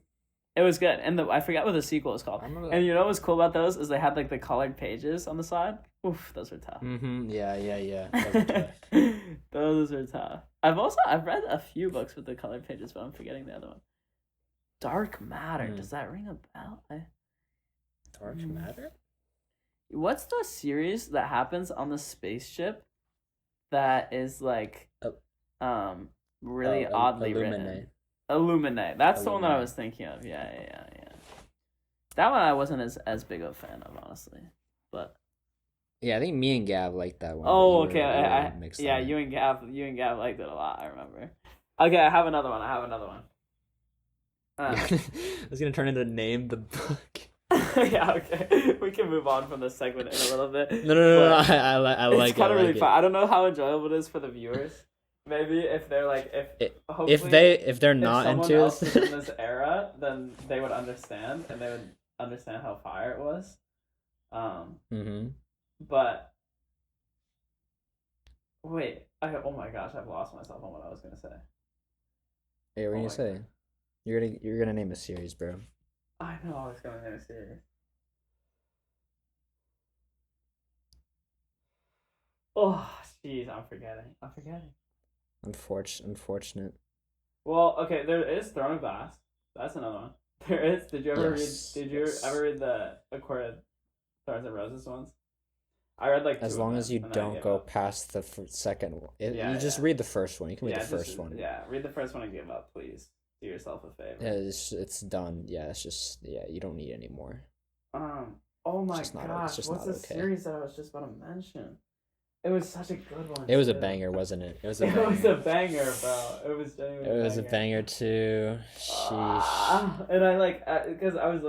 It was good, and I forgot what the sequel is called. And you know what's cool about those is they had like the colored pages on the side. Oof, those were tough. Yeah. Those were tough. Those are tough. I've read a few books with the colored pages, but I'm forgetting the other one. Dark Matter. Does that ring a bell? Dark Matter? What's the series that happens on the spaceship that is like really oddly written? Illuminate. That's the one that I was thinking of. Yeah. That one I wasn't as big of a fan of, honestly. But yeah, I think me and Gav liked that one. Oh, okay. You and Gav liked it a lot, I remember. Okay, I have another one. It's gonna turn into name the book. Yeah, okay. We can move on from this segment in a little bit. No. I like it's kind of really it. fun. I don't know how enjoyable it is for the viewers. Maybe if they're like if they're not into else this was in this era, then they would understand and they would understand how fire it was. But wait, oh my gosh, I've lost myself on what I was gonna say. Hey, what are you gonna say? God. You're gonna name a series, bro. I know I was gonna name a series. Oh, jeez, I'm forgetting. Unfortunate. Well, okay, there is Throne of Glass. That's another one. There is. Did you ever read the Aquaria Stars and Roses ones? I read like two as long of as them, you and then I don't gave go up. past the second one. Yeah, you just read the first one. You can read the first one. Yeah, read the first one and give up, please. Do yourself a favor. Yeah, it's done. Yeah, it's just you don't need any more. Oh my gosh, what's the series that I was just about to mention? It was such a good one. It was a banger, wasn't it? It was a banger, bro. It was genuinely. It was a banger too. Sheesh. And I because I was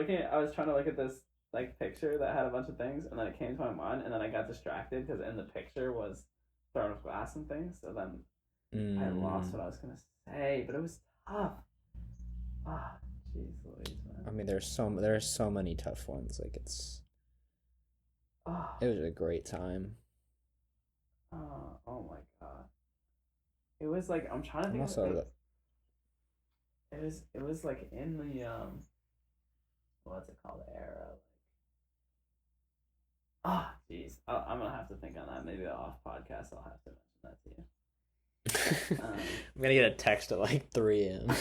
trying to look at this like picture that had a bunch of things, and then it came to my mind, and then I got distracted because in the picture was Throne of Glass and things, so then I lost what I was gonna say, but it was tough. Ah, jeez Louise, man. I mean, there are so many tough ones. Like it was a great time. Oh my god. It was like I'm trying to think also, of it was like in the what's it called, era. Jeez. I'm gonna have to think on that. Maybe off podcast I'll have to mention that to you. I'm gonna get a text at like 3 a.m.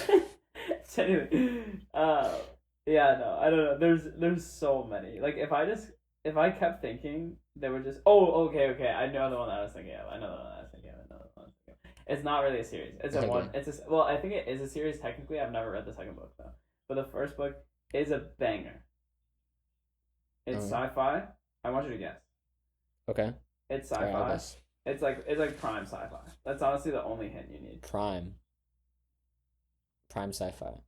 Anyway, yeah, no, I don't know. There's so many. Like if I kept thinking, they were just okay. I know the one that I was thinking of. It's not really a series. It's a one. Well, I think it is a series technically. I've never read the second book though, but the first book is a banger. It's sci-fi. I want you to guess. Okay. It's sci-fi. Right, it's like prime sci-fi. That's honestly the only hint you need. Prime sci-fi.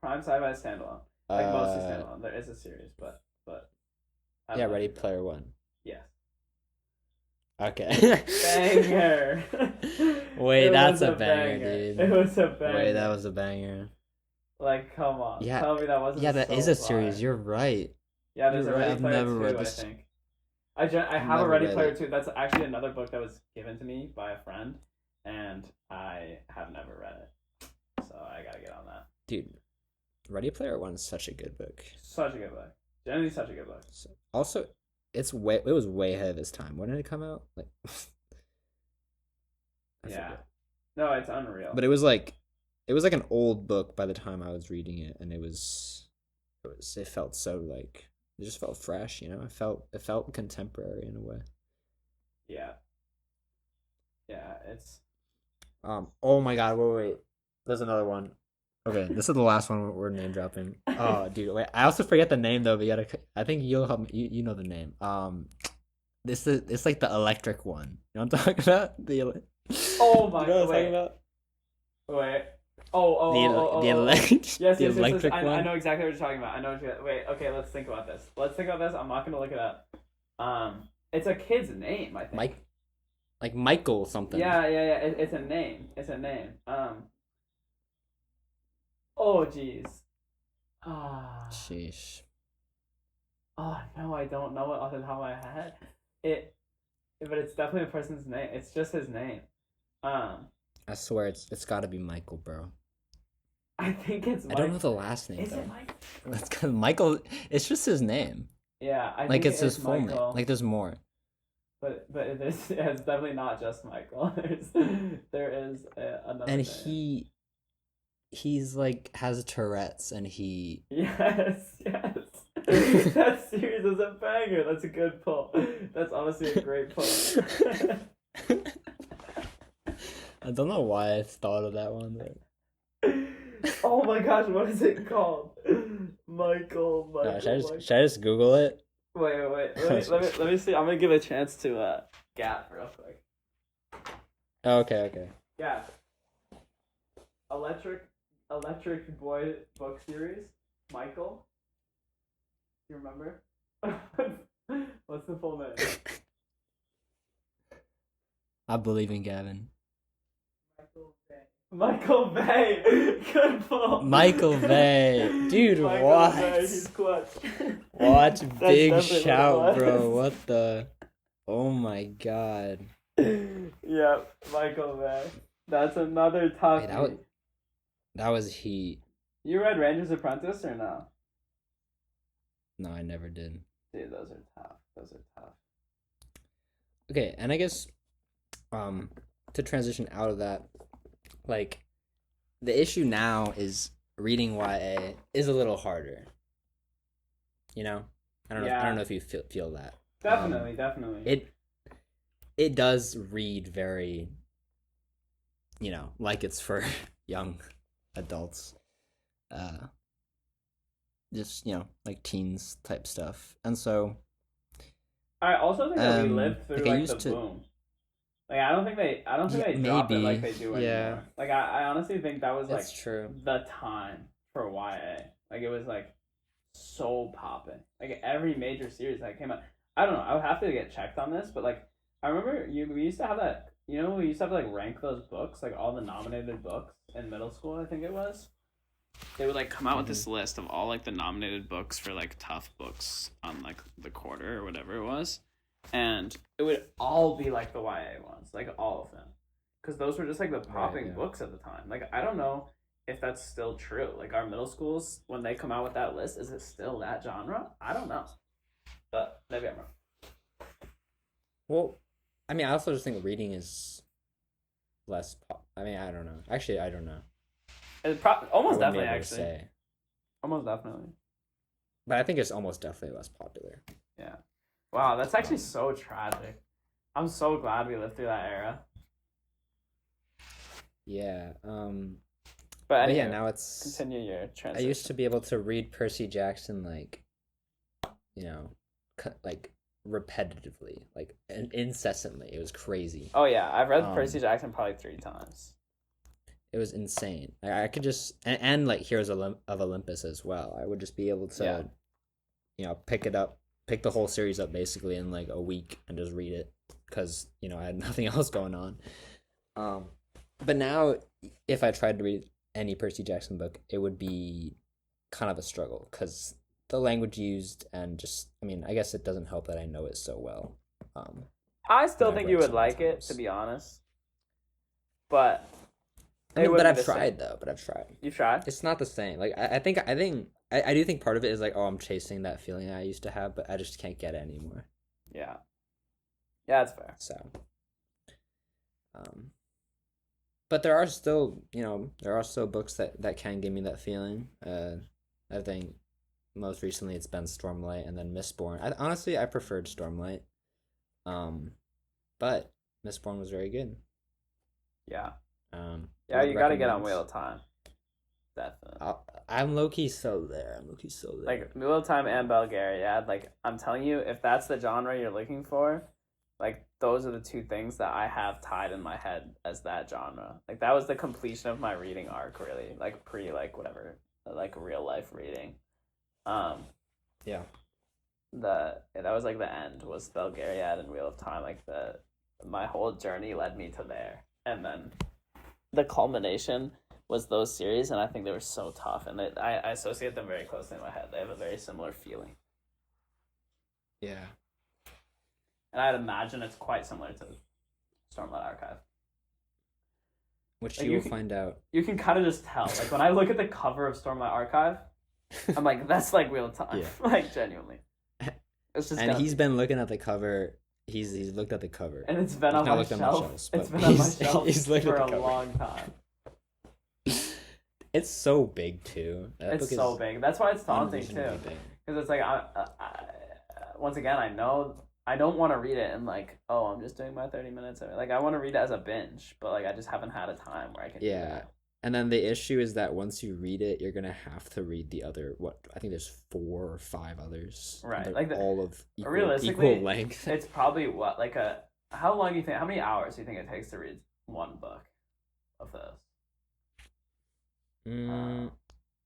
Prime sci-fi is standalone. Like mostly standalone. There is a series, but. Yeah, Ready Player One. Yes. Okay. Banger. Wait, that's a banger, dude. It was a banger. Wait, that was a banger. Like, come on. Yeah. Tell me that wasn't. Yeah, that is a series. Fire. You're right. Yeah, there's a Ready Player 2, read this. I think. I have a Ready Player 2. That's actually another book that was given to me by a friend, and I have never read it. So I gotta get on that. Dude, Ready Player One is such a good book. Such a good book. Generally, such a good book. Also, it was way ahead of its time. When did it come out? Like, yeah, no, it's unreal. But it was like an old book by the time I was reading it, and it felt so like it just felt fresh, you know. It felt contemporary in a way. Yeah. Yeah, it's. Oh my God! Wait. There's another one. Okay, this is the last one we're name dropping. Oh, dude, wait. I also forget the name though. But I think you'll help me. You know the name. It's like the electric one. You know what I'm talking about? Oh my! You know what I'm wait. talking about? Wait. The electric. Yes, the electric one. one. I know exactly what you're talking about. I know what you're. Wait. Okay, let's think about this. I'm not gonna look it up. It's a kid's name, I think. Like Michael something. Yeah. It's a name. Oh jeez. Sheesh. Oh no, I don't know it off the top of my head. But it's definitely a person's name. It's just his name. I swear it's got to be Michael, bro. I think it's. I don't know the last name. Is though. it Michael? That's kind of Michael. It's just his name. Yeah, I like think it's his full name. Like there's more. But it's definitely not just Michael. There is another. And name. he's like has Tourette's, and he. Yes. That series is a banger. That's a good pull. That's honestly a great pull. I don't know why I thought of that one. But... Oh my gosh, what is it called? Michael. Should I just Google it? Wait. Let me see. I'm gonna give a chance to Gap real quick. Oh, okay. Yeah. Electric Electric Boy book series. Michael. You remember? What's the full name? I believe in Gavin. Michael Bay. Good pull. Michael Bay. Dude, Michael what? Bay, he's clutch. Watch, big definitely shout, what it bro. was. What the? Oh my god. Yep, Michael Bay. That's another tough. Wait, that was heat. You read Ranger's Apprentice or no? No, I never did. Dude, those are tough. Those are tough. Okay, and I guess, to transition out of that, like, the issue now is reading YA is a little harder. You know, I don't know if you feel that. Definitely. It does read very, like it's for young adults. Just, like teens type stuff. And so I also think that we lived through like the boom. Like I don't think they dropped it like they do anymore. Yeah. Like I honestly think that was That's true. the time for YA. Like it was like so popping. Like every major series that came out. I don't know. I would have to get checked on this, but like I remember we used to have that. We used to have to like rank those books, like all the nominated books in middle school. I think it was. They would like come out with this list of all like the nominated books for like tough books on like the quarter or whatever it was, and it would all be like the YA ones, like all of them, because those were just like the popping books at the time. Like I don't know if that's still true. Like our middle schools, when they come out with that list, is it still that genre? I don't know, but maybe I'm wrong. Well, I mean, I also just think reading is less I mean, I don't know. Actually, I don't know. Almost I wouldn't be definitely, able to actually. say. Almost definitely. But I think it's almost definitely less popular. Yeah. Wow, that's actually so tragic. I'm so glad we lived through that era. Yeah. But anyway, yeah, now it's continue your transition. I used to be able to read Percy Jackson like repetitively, like incessantly. It was crazy. Oh yeah, I've read Percy Jackson probably 3 times. It was insane. I could just and like Heroes of Olympus as well. I would just be able to, pick the whole series up basically in like a week and just read it because I had nothing else going on. But now if I tried to read any Percy Jackson book, it would be kind of a struggle because the language used and just I guess it doesn't help that I know it so well. I still think you would like it, to be honest. But I've tried though. You've tried? It's not the same. Like I do think part of it is like, oh, I'm chasing that feeling I used to have, but I just can't get it anymore. Yeah. Yeah, that's fair. So, but there are still books that can give me that feeling. I think most recently it's been Stormlight and then Mistborn. Honestly, I preferred Stormlight. But Mistborn was very good. Yeah. You got to get on recommend. Wheel of Time. Definitely. I'm low-key so there. Like, Wheel of Time and Belgariad, like, I'm telling you, if that's the genre you're looking for, like, those are the 2 things that I have tied in my head as that genre. Like, that was the completion of my reading arc, really. Like, whatever, like, real-life reading. Yeah. That was, like, the end, was Belgariad and Wheel of Time. Like, my whole journey led me to there. And then the culmination was those series, and I think they were so tough, and I associate them very closely in my head. They have a very similar feeling. Yeah. And I'd imagine it's quite similar to Stormlight Archive. Which you will find out. You can kind of just tell. Like, when I look at the cover of Stormlight Archive, I'm like, that's like Wheel of Time. Yeah. Like, genuinely. It's just and he's been looking at the cover. He's looked at the cover. And it's been on my shelf. It's been on my shelf for a long time. It's so big too. It's so big. That's why it's daunting too. Because it's like, once again, I know I don't want to read it and like, oh, I'm just doing my 30 minutes of it. Like, I want to read it as a binge, but like, I just haven't had a time where I can. Yeah. Do that. And then the issue is that once you read it, you're gonna have to read the other. I think there's 4 or 5 others. Right, like all of realistically, equal length. It's probably how long do you think? How many hours do you think it takes to read one book of those? Mm,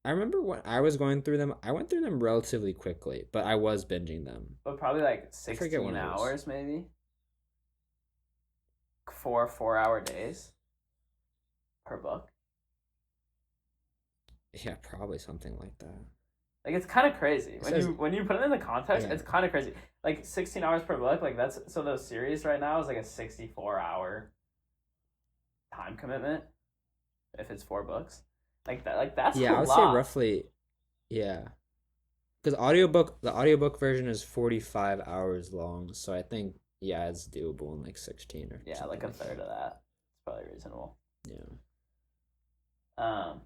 I remember when I was going through them. I went through them relatively quickly, but I was binging them. But probably like I forget 16 when I was. hours maybe. 4 4-hour days per book. Yeah, probably something like that. Like it's kind of crazy It when says, you put it in the context. yeah, It's kind of crazy. Like 16 hours per book. Like that's so the series right now is like a 64-hour time commitment if it's 4 books. Like that. Like that's a yeah, I would say lot. roughly, yeah. Because the audiobook version is 45 hours long, so I think yeah, it's doable in like 16 or Yeah, like something a like third that. of that. It's probably reasonable. Yeah. Um,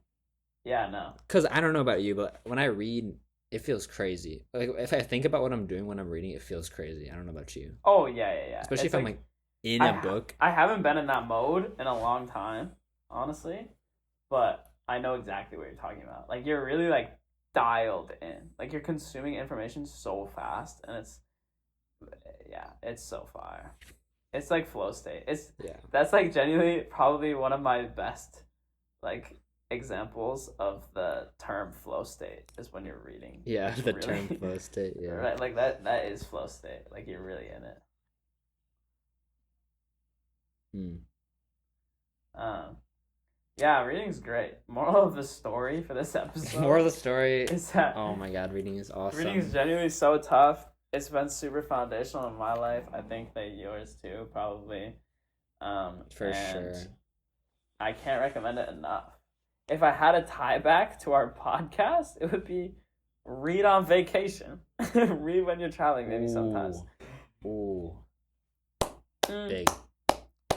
yeah, no. Because I don't know about you, but when I read, it feels crazy. Like if I think about what I'm doing when I'm reading, it feels crazy. I don't know about you. Oh yeah, yeah, yeah. Especially It's if I'm like like in a book. I haven't been in that mode in a long time, honestly, but I know exactly what you're talking about. Like you're really like dialed in. Like you're consuming information so fast, and it's yeah, it's so fire. It's like flow state. It's Yeah. that's like genuinely probably one of my best like examples of the term flow state is when you're reading. Yeah, Like the really, term flow state, yeah. right? Like that is flow state. Like you're really in it. Hmm. Um, yeah, reading's great. Moral of the story for this episode More of the story. is that Oh my god, reading is awesome. reading is genuinely so tough. It's been super foundational in my life. I think that yours too, probably. For and sure. I can't recommend it enough. If I had a tie back to our podcast, it would be read on vacation. Read when you're traveling, maybe sometimes. Ooh. Mm. Big.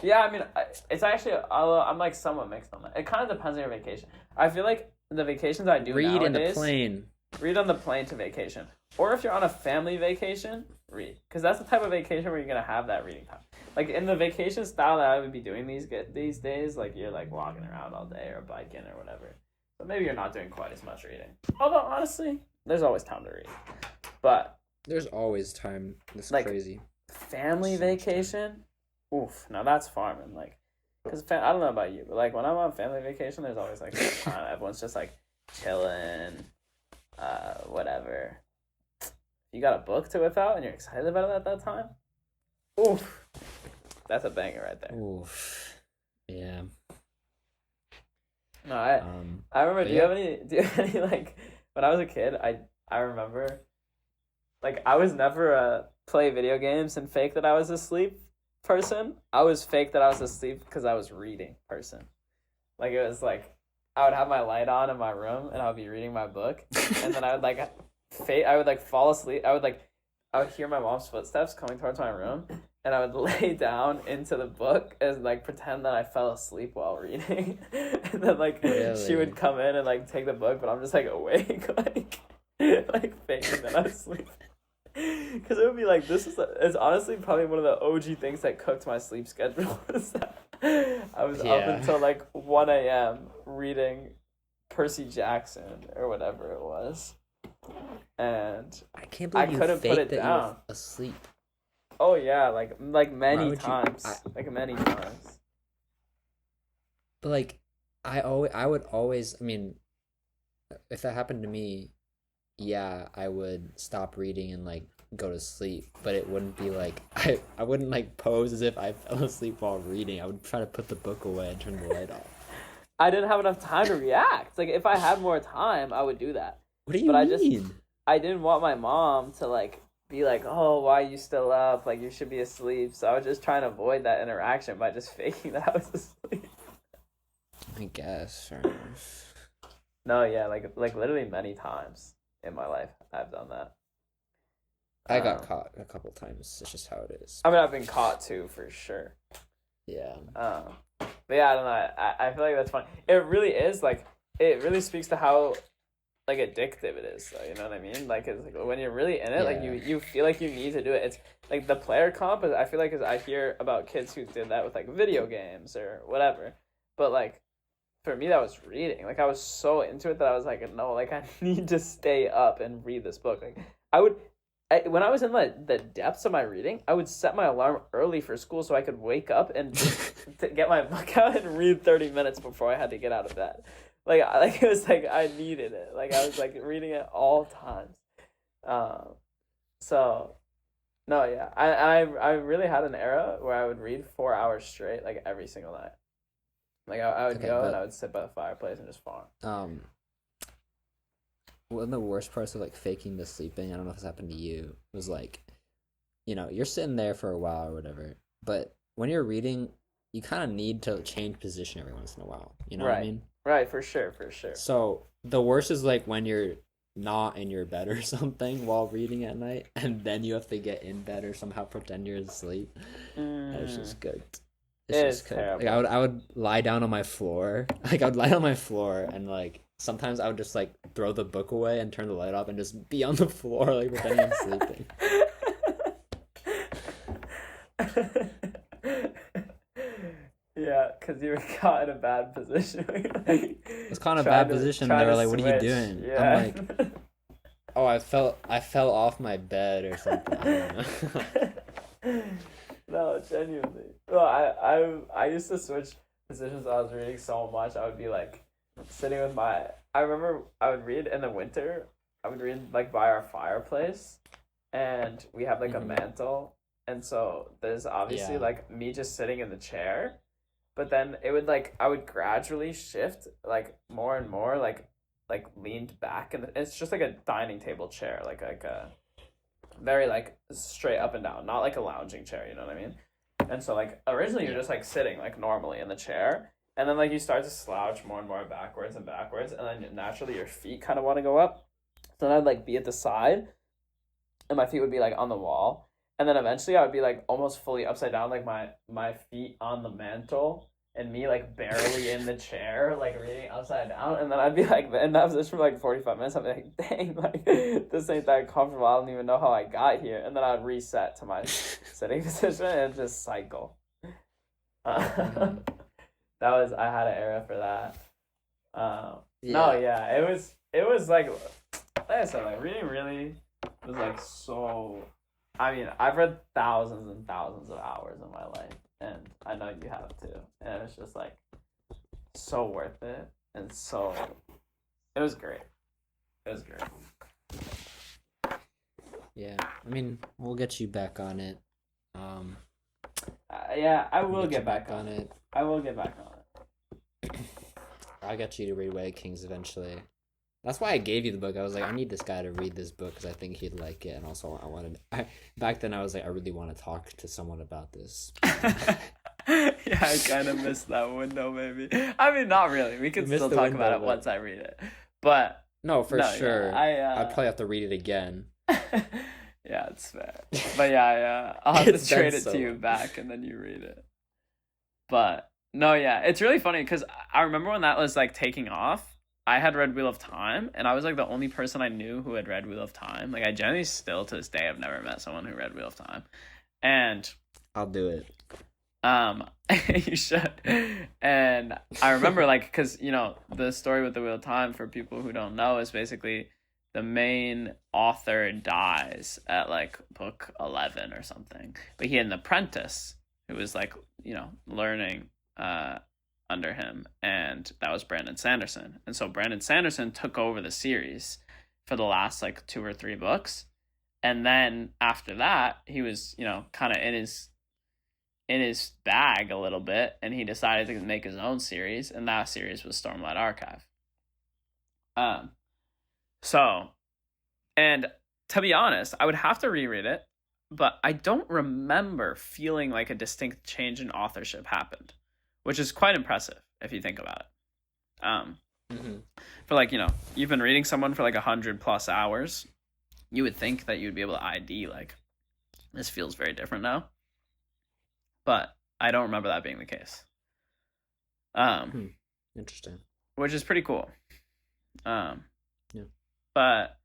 Yeah, I mean, it's actually, although I'm like somewhat mixed on that. It kind of depends on your vacation. I feel like the vacations I do Read nowadays, in the plane. read on the plane to vacation. Or if you're on a family vacation, read. Because that's the type of vacation where you're going to have that reading time. Like in the vacation style that I would be doing these days, like you're like walking around all day or biking or whatever. But maybe you're not doing quite as much reading. Although honestly, there's always time to read. But There's always time. That's like crazy. family So much time. vacation, oof. Now that's farming. Like, cause I don't know about you, but like when I'm on family vacation, there's always like some time. Everyone's just like chilling, whatever. You got a book to whip out and you're excited about it at that time. Oof, that's a banger right there. Oof. Yeah. No, I remember. But Do you have any? Do you have any like when I was a kid? I remember, like I was never a play video games and fake that I was asleep person. I was fake that I was asleep because I was reading person. Like it was like I would have my light on in my room and I would be reading my book, and then I would like I would like fall asleep. I would hear my mom's footsteps coming towards my room, and I would lay down into the book and like pretend that I fell asleep while reading. And then like she Really? would come in and like take the book, but I'm just like awake, like faking that I'm asleep. Because it would be like it's honestly probably one of the OG things that cooked my sleep schedule. Was that I was up Yeah. until like 1 a.m. reading Percy Jackson or whatever it was, and I can't I believe you couldn't put faked it that you down. were asleep. Oh yeah, like Why many would you- times, I- like many times. But like, I would always. I mean, if that happened to me, yeah, I would stop reading and like go to sleep. But it wouldn't be like I wouldn't like pose as if I fell asleep while reading. I would try to put the book away and turn the light off. I didn't have enough time to react. Like if I had more time, I would do that. What do you But mean? I didn't want my mom to like be like, "Oh, why are you still up? Like you should be asleep." So I was just trying to avoid that interaction by just faking that I was asleep. I guess. Fair enough. No, yeah, like literally many times in my life I've done that. I got Um, caught a couple times. It's just how it is. I mean, I've been caught too for sure. Yeah. But yeah, I don't know. I feel like that's fun. It really is like it really speaks to how like addictive it is. So you know what I mean? Like it's like when you're really in it, like Yeah. you feel like you need to do it. It's like the player comp. Is, I feel like I hear about kids who did that with like video games or whatever. But like for me, that was reading. Like I was so into it that I was like, no, like I need to stay up and read this book. Like when I was in the depths of my reading, I would set my alarm early for school so I could wake up and to get my book out and read 30 minutes before I had to get out of bed. like it was like I needed it. Like I was like reading it all times. So no, yeah, I really had an era where I would read 4 hours straight, like every single night. Like I would go and I would sit by the fireplace and just farm. One of the worst parts of like faking the sleeping, I don't know if this happened to you, was like, you're sitting there for a while or whatever, but when you're reading, you kind of need to change position every once in a while. You know what I mean? Right, for sure, for sure. So the worst is like when you're not in your bed or something while reading at night, and then you have to get in bed or somehow pretend you're asleep. It's just good. It's just good. Terrible. Like I would lie down on my floor. Like I would lie on my floor and like sometimes I would just like throw the book away and turn the light off and just be on the floor like pretending I'm sleeping. Yeah, because you were caught in a bad position. It's kind of a bad position. They were like, "What are you doing?" Yeah. I'm like, "Oh, I fell off my bed or something." I don't know. No, genuinely. Well, I used to switch positions when I was reading so much. I would be like sitting with my. I remember I would read in the winter. I would read like by our fireplace, and we have like a mantle, and so there's obviously like me just sitting in the chair. But then it would like I would gradually shift like more and more like leaned back, and it's just like a dining table chair, like a very like straight up and down, not like a lounging chair, you know what I mean? And so like originally you're just like sitting like normally in the chair, and then like you start to slouch more and more backwards, and then naturally your feet kind of want to go up. So then I'd like be at the side, and my feet would be like on the wall. And then eventually I would be like almost fully upside down, like my feet on the mantle and me like barely in the chair, like reading upside down. And then I'd be like in that position for like 45 minutes. I'd be like, dang, like this ain't that comfortable. I don't even know how I got here. And then I'd reset to my sitting position and just cycle. I had an era for that. No, yeah, it was like I said, like reading really was like so. I mean, I've read thousands and thousands of hours in my life, and I know you have too. And it's just like so worth it, and so it was great. It was great. Yeah, I mean, we'll get you back on it. Yeah, I will get back on it. I will get back on it. I'll get you to read Way of Kings eventually. That's why I gave you the book. I was like, I need this guy to read this book because I think he'd like it, and also back then I was like, I really want to talk to someone about this. Yeah, I kind of missed that window, maybe. I mean, not really. We can still talk about it once I read it, but no, for sure. Yeah, I'd probably have to read it again. Yeah, it's fair. But yeah, I'll have to trade it to you back, and then you read it. But no, yeah, it's really funny because I remember when that was like taking off. I had read Wheel of Time, and I was like the only person I knew who had read Wheel of Time. Like I generally still to this day have never met someone who read Wheel of Time, and I'll do it. You should. And I remember like because the story with the Wheel of Time for people who don't know is basically the main author dies at like book 11 or something, but he had an apprentice who was like learning under him, and that was Brandon Sanderson. And so Brandon Sanderson took over the series for the last like 2 or 3 books, and then after that he was kind of in his bag a little bit, and he decided to make his own series, and that series was Stormlight Archive. So, and to be honest, I would have to reread it, but I don't remember feeling like a distinct change in authorship happened, which is quite impressive if you think about it. For like, you've been reading someone for like 100+ hours, you would think that you'd be able to ID like, this feels very different now. But I don't remember that being the case. Interesting. Which is pretty cool. Yeah. But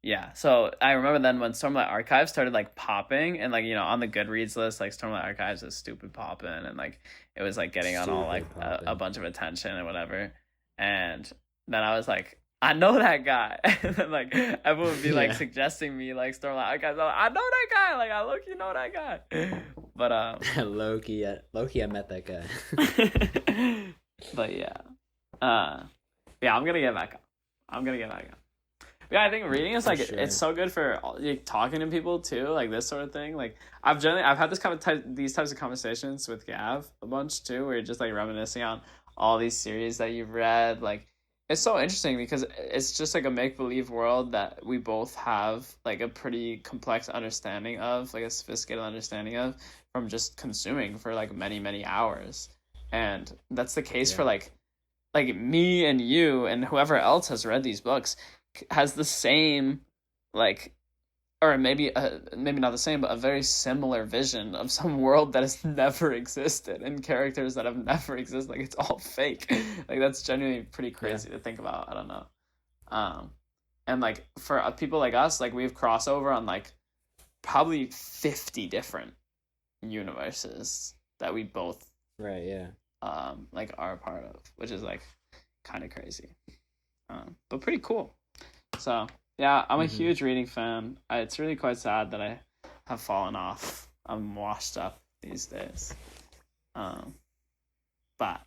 yeah, so I remember then when Stormlight Archive started like popping, and like on the Goodreads list, like Stormlight Archives is stupid popping, and like it was like getting on all like a bunch of attention and whatever. And then I was like, I know that guy. And then like everyone would be like suggesting me like Stormlight Archives. I'm like, I know that guy. Like I low-key know that guy. But low-key I met that guy. But yeah. Yeah, I'm gonna get back on. Yeah, I think reading is For like sure. it's so good for like, talking to people too, like this sort of thing. Like I've had this these types of conversations with Gav a bunch too, where you're just like reminiscing on all these series that you've read. Like it's so interesting because it's just like a make believe world that we both have like a pretty complex understanding of, like a sophisticated understanding of from just consuming for like many hours, and that's the case for like me and you and whoever else has read these books has the same like, or maybe not the same, but a very similar vision of some world that has never existed and characters that have never existed. Like it's all fake. Like that's genuinely pretty crazy to think about. I don't know. And like for people like us, like we have crossover on like probably 50 different universes that we both Right. Yeah. like are a part of, which is like kind of crazy, but pretty cool. So yeah, I'm a huge reading fan. It's really quite sad that I have fallen off. I'm washed up these days, but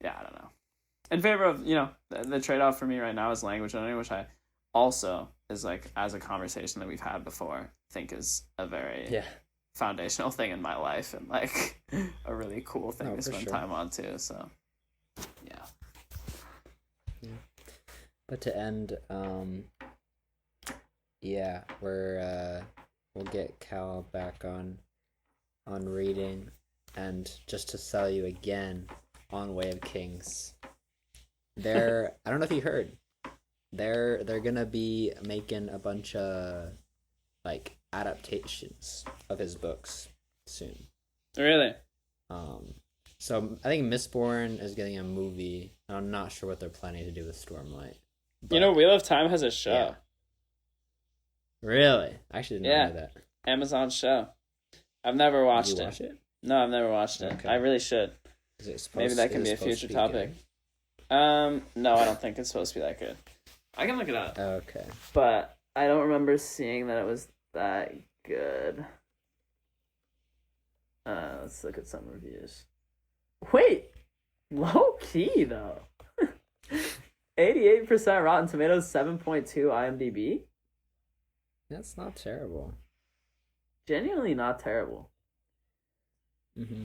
yeah, I don't know. In favor of the trade-off for me right now is language learning, which I also is like as a conversation that we've had before think is a very foundational thing in my life and like a really cool thing to spend time on too. So yeah. But to end, we'll get Cal back on reading, and just to sell you again on Way of Kings. I don't know if you heard, they're gonna be making a bunch of like adaptations of his books soon. Really? So I think Mistborn is getting a movie. I'm not sure what they're planning to do with Stormlight. Wheel of Time has a show. Yeah. Really? I actually didn't know that. Amazon show. I've never watched Did you it. watch it? No, I've never watched it. Okay. I really should. Maybe that can be a future topic. No, I don't think it's supposed to be that good. I can look it up. Okay. But I don't remember seeing that it was that good. Let's look at some reviews. Wait! Low key, though. 88% Rotten Tomatoes, 7.2 IMDb. That's not terrible. Genuinely not terrible. Mm-hmm.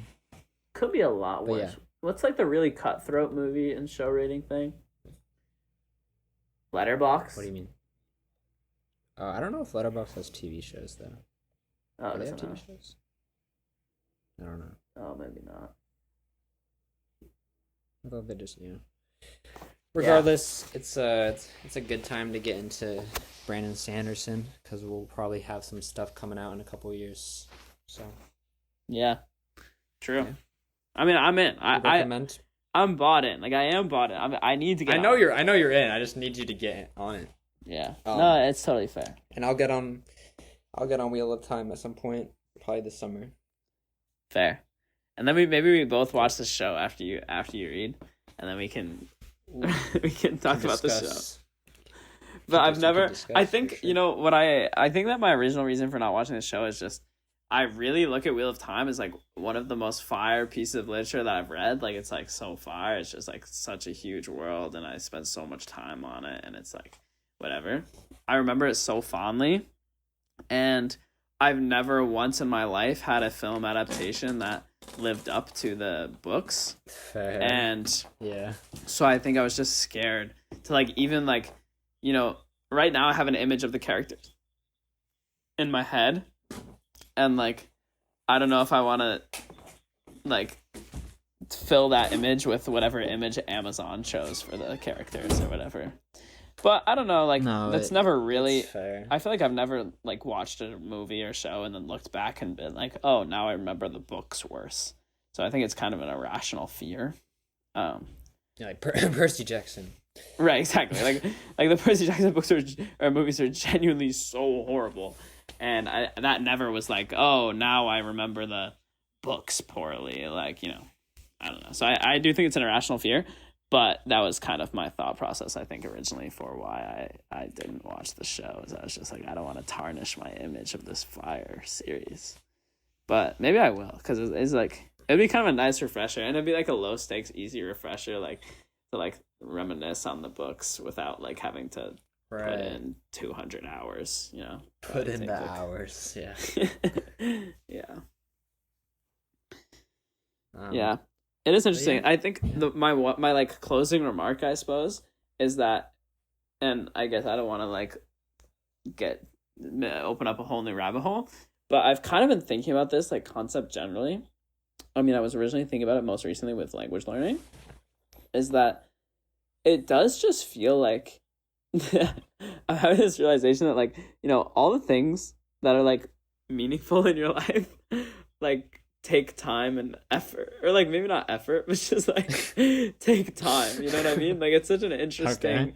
Could be a lot worse. Yeah. What's like the really cutthroat movie and show rating thing? Letterboxd? What do you mean? I don't know if Letterboxd has TV shows, though. Oh, Do they have doesn't TV shows? I don't know. Oh, maybe not. I thought they just, Regardless, it's a good time to get into Brandon Sanderson, because we'll probably have some stuff coming out in a couple of years. So yeah, true. Yeah. I mean, I'm in. I'm bought in. Like I am bought in. I need to get. I know you're in. I just need you to get on it. Yeah. No, it's totally fair. And I'll get on Wheel of Time at some point, probably this summer. Fair. And then maybe we both watch the show after you read, and then we can talk about the show. But I've never. I think I think that my original reason for not watching the show is just I really look at Wheel of Time as like one of the most fire pieces of literature that I've read. Like it's like so fire. It's just like such a huge world, and I spent so much time on it, and it's like whatever. I remember it so fondly, and I've never once in my life had a film adaptation that lived up to the books. Fair. And yeah. So I think I was just scared to like even like, right now I have an image of the characters in my head, and like I don't know if I want to like fill that image with whatever image Amazon chose for the characters or whatever. But I don't know, like that's never really. Fair. I feel like I've never like watched a movie or show and then looked back and been like, oh, now I remember the books worse. So I think it's kind of an irrational fear. Yeah, like Percy Jackson. Right, exactly. Like the Percy Jackson books or movies are genuinely so horrible, and that never was like, oh, now I remember the books poorly. Like I don't know. So I do think it's an irrational fear. But that was kind of my thought process, I think, originally for why I didn't watch the show. I was just like, I don't want to tarnish my image of this fire series. But maybe I will, because it's like, it'd be kind of a nice refresher. And it'd be like a low-stakes, easy refresher, like to like reminisce on the books without like having to put in 200 hours, Put in the hours, yeah. Yeah. Yeah. It is interesting. Yeah. I think my like closing remark, I suppose, is that, and I guess I don't want to like open up a whole new rabbit hole, but I've kind of been thinking about this like concept generally. I mean, I was originally thinking about it most recently with language learning, is that it does just feel like I'm having this realization that like, all the things that are like meaningful in your life, like take time and effort, or like maybe not effort, but just like take time. You know what I mean? Like it's such an interesting,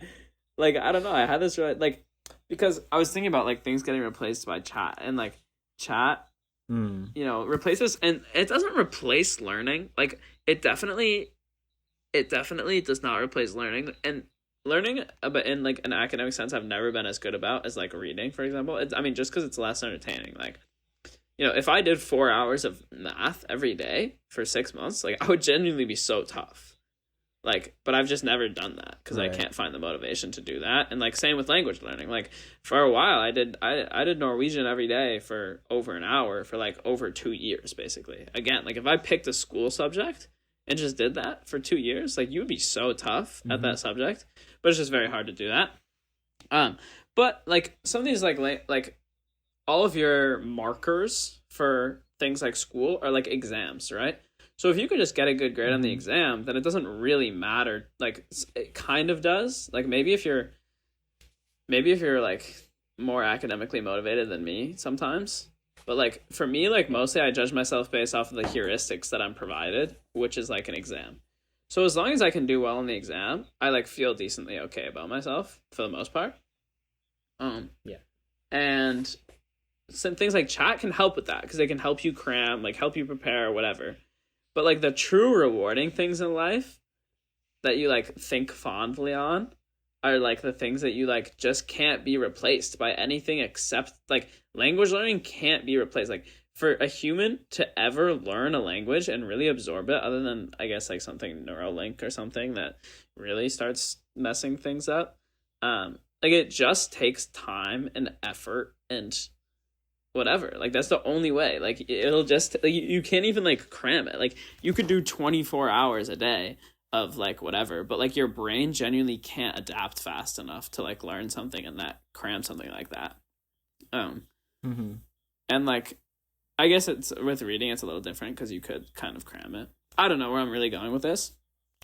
like, I don't know. I had this like, because I was thinking about like things getting replaced by chat, and like chat, replaces, and it doesn't replace learning. Like it definitely does not replace learning, and learning, but in like an academic sense, I've never been as good about as like reading, for example. I mean, just because it's less entertaining. Like, if I did 4 hours of math every day for 6 months, like I would genuinely be so tough. Like, but I've just never done that because I can't find the motivation to do that. And like same with language learning. Like for a while, I did Norwegian every day for over an hour for like over 2 years, basically. Again, like if I picked a school subject and just did that for 2 years, like you would be so tough at that subject. But it's just very hard to do that. But like some of these like all of your markers for things like school are like exams, right? So if you could just get a good grade on the exam, then it doesn't really matter. Like it kind of does. Like maybe if you're like more academically motivated than me sometimes. But like for me, like mostly I judge myself based off of the heuristics that I'm provided, which is like an exam. So as long as I can do well in the exam, I like feel decently okay about myself for the most part. Yeah. And some things like chat can help with that because they can help you cram, like help you prepare, whatever. But like the true rewarding things in life that you like think fondly on are like the things that you like just can't be replaced by anything except like language learning can't be replaced. Like for a human to ever learn a language and really absorb it, other than I guess like something Neuralink or something that really starts messing things up, like it just takes time and effort and whatever. Like that's the only way. Like it'll just like, you can't even like cram it. Like you could do 24 hours a day of like whatever, but like your brain genuinely can't adapt fast enough to like learn something and that cram something like that. And like I guess it's with reading it's a little different because you could kind of cram it. I don't know where I'm really going with this,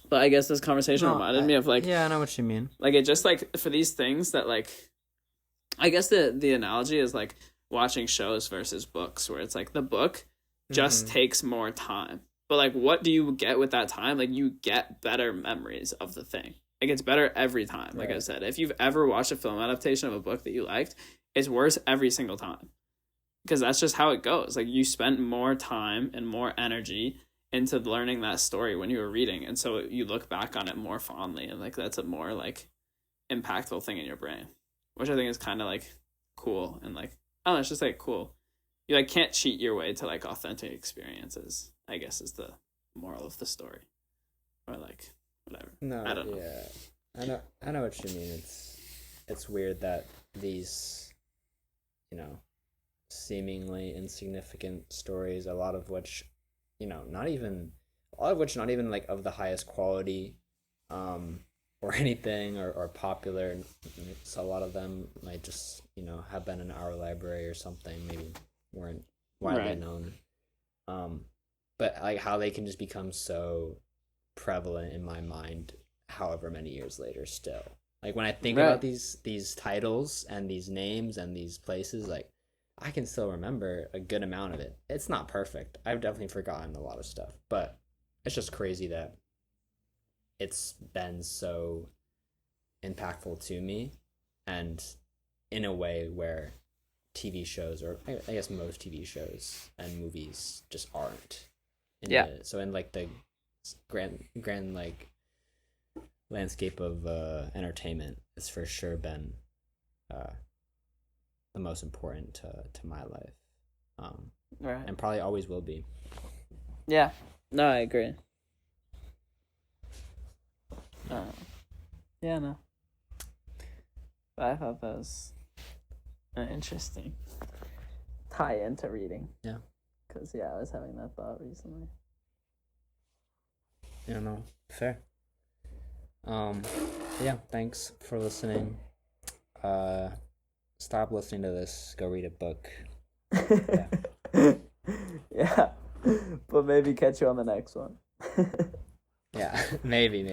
but I guess this conversation reminded me of like, yeah, I know what you mean. Like it just like for these things that like, I guess the analogy is like watching shows versus books, where it's like the book just takes more time, but like what do you get with that time? Like you get better memories of the thing. It gets better every time. Like I said, if you've ever watched a film adaptation of a book that you liked, it's worse every single time because that's just how it goes. Like you spent more time and more energy into learning that story when you were reading, and so you look back on it more fondly, and like that's a more like impactful thing in your brain, which I think is kind of like cool. And like I don't know, it's just like cool. You like can't cheat your way to like authentic experiences, I guess is the moral of the story, or like whatever. No, I don't know. Yeah, I know what you mean. It's weird that these, seemingly insignificant stories, a lot of which not even like of the highest quality, or anything, or popular. So a lot of them might just have been in our library or something, maybe weren't widely known. But like how they can just become so prevalent in my mind however many years later still. Like when I think about these titles and these names and these places, like I can still remember a good amount of it. It's not perfect. I've definitely forgotten a lot of stuff, but it's just crazy that it's been so impactful to me, and in a way where TV shows, or I guess most TV shows and movies just aren't. So in like the grand like landscape of entertainment, it's for sure been the most important to my life, and probably always will be. Yeah, no, I agree. Yeah, no. But I thought that was an interesting tie into reading. Yeah. Because, I was having that thought recently. Yeah, no, fair. Yeah, thanks for listening. Stop listening to this. Go read a book. Yeah. But maybe catch you on the next one. Yeah, maybe.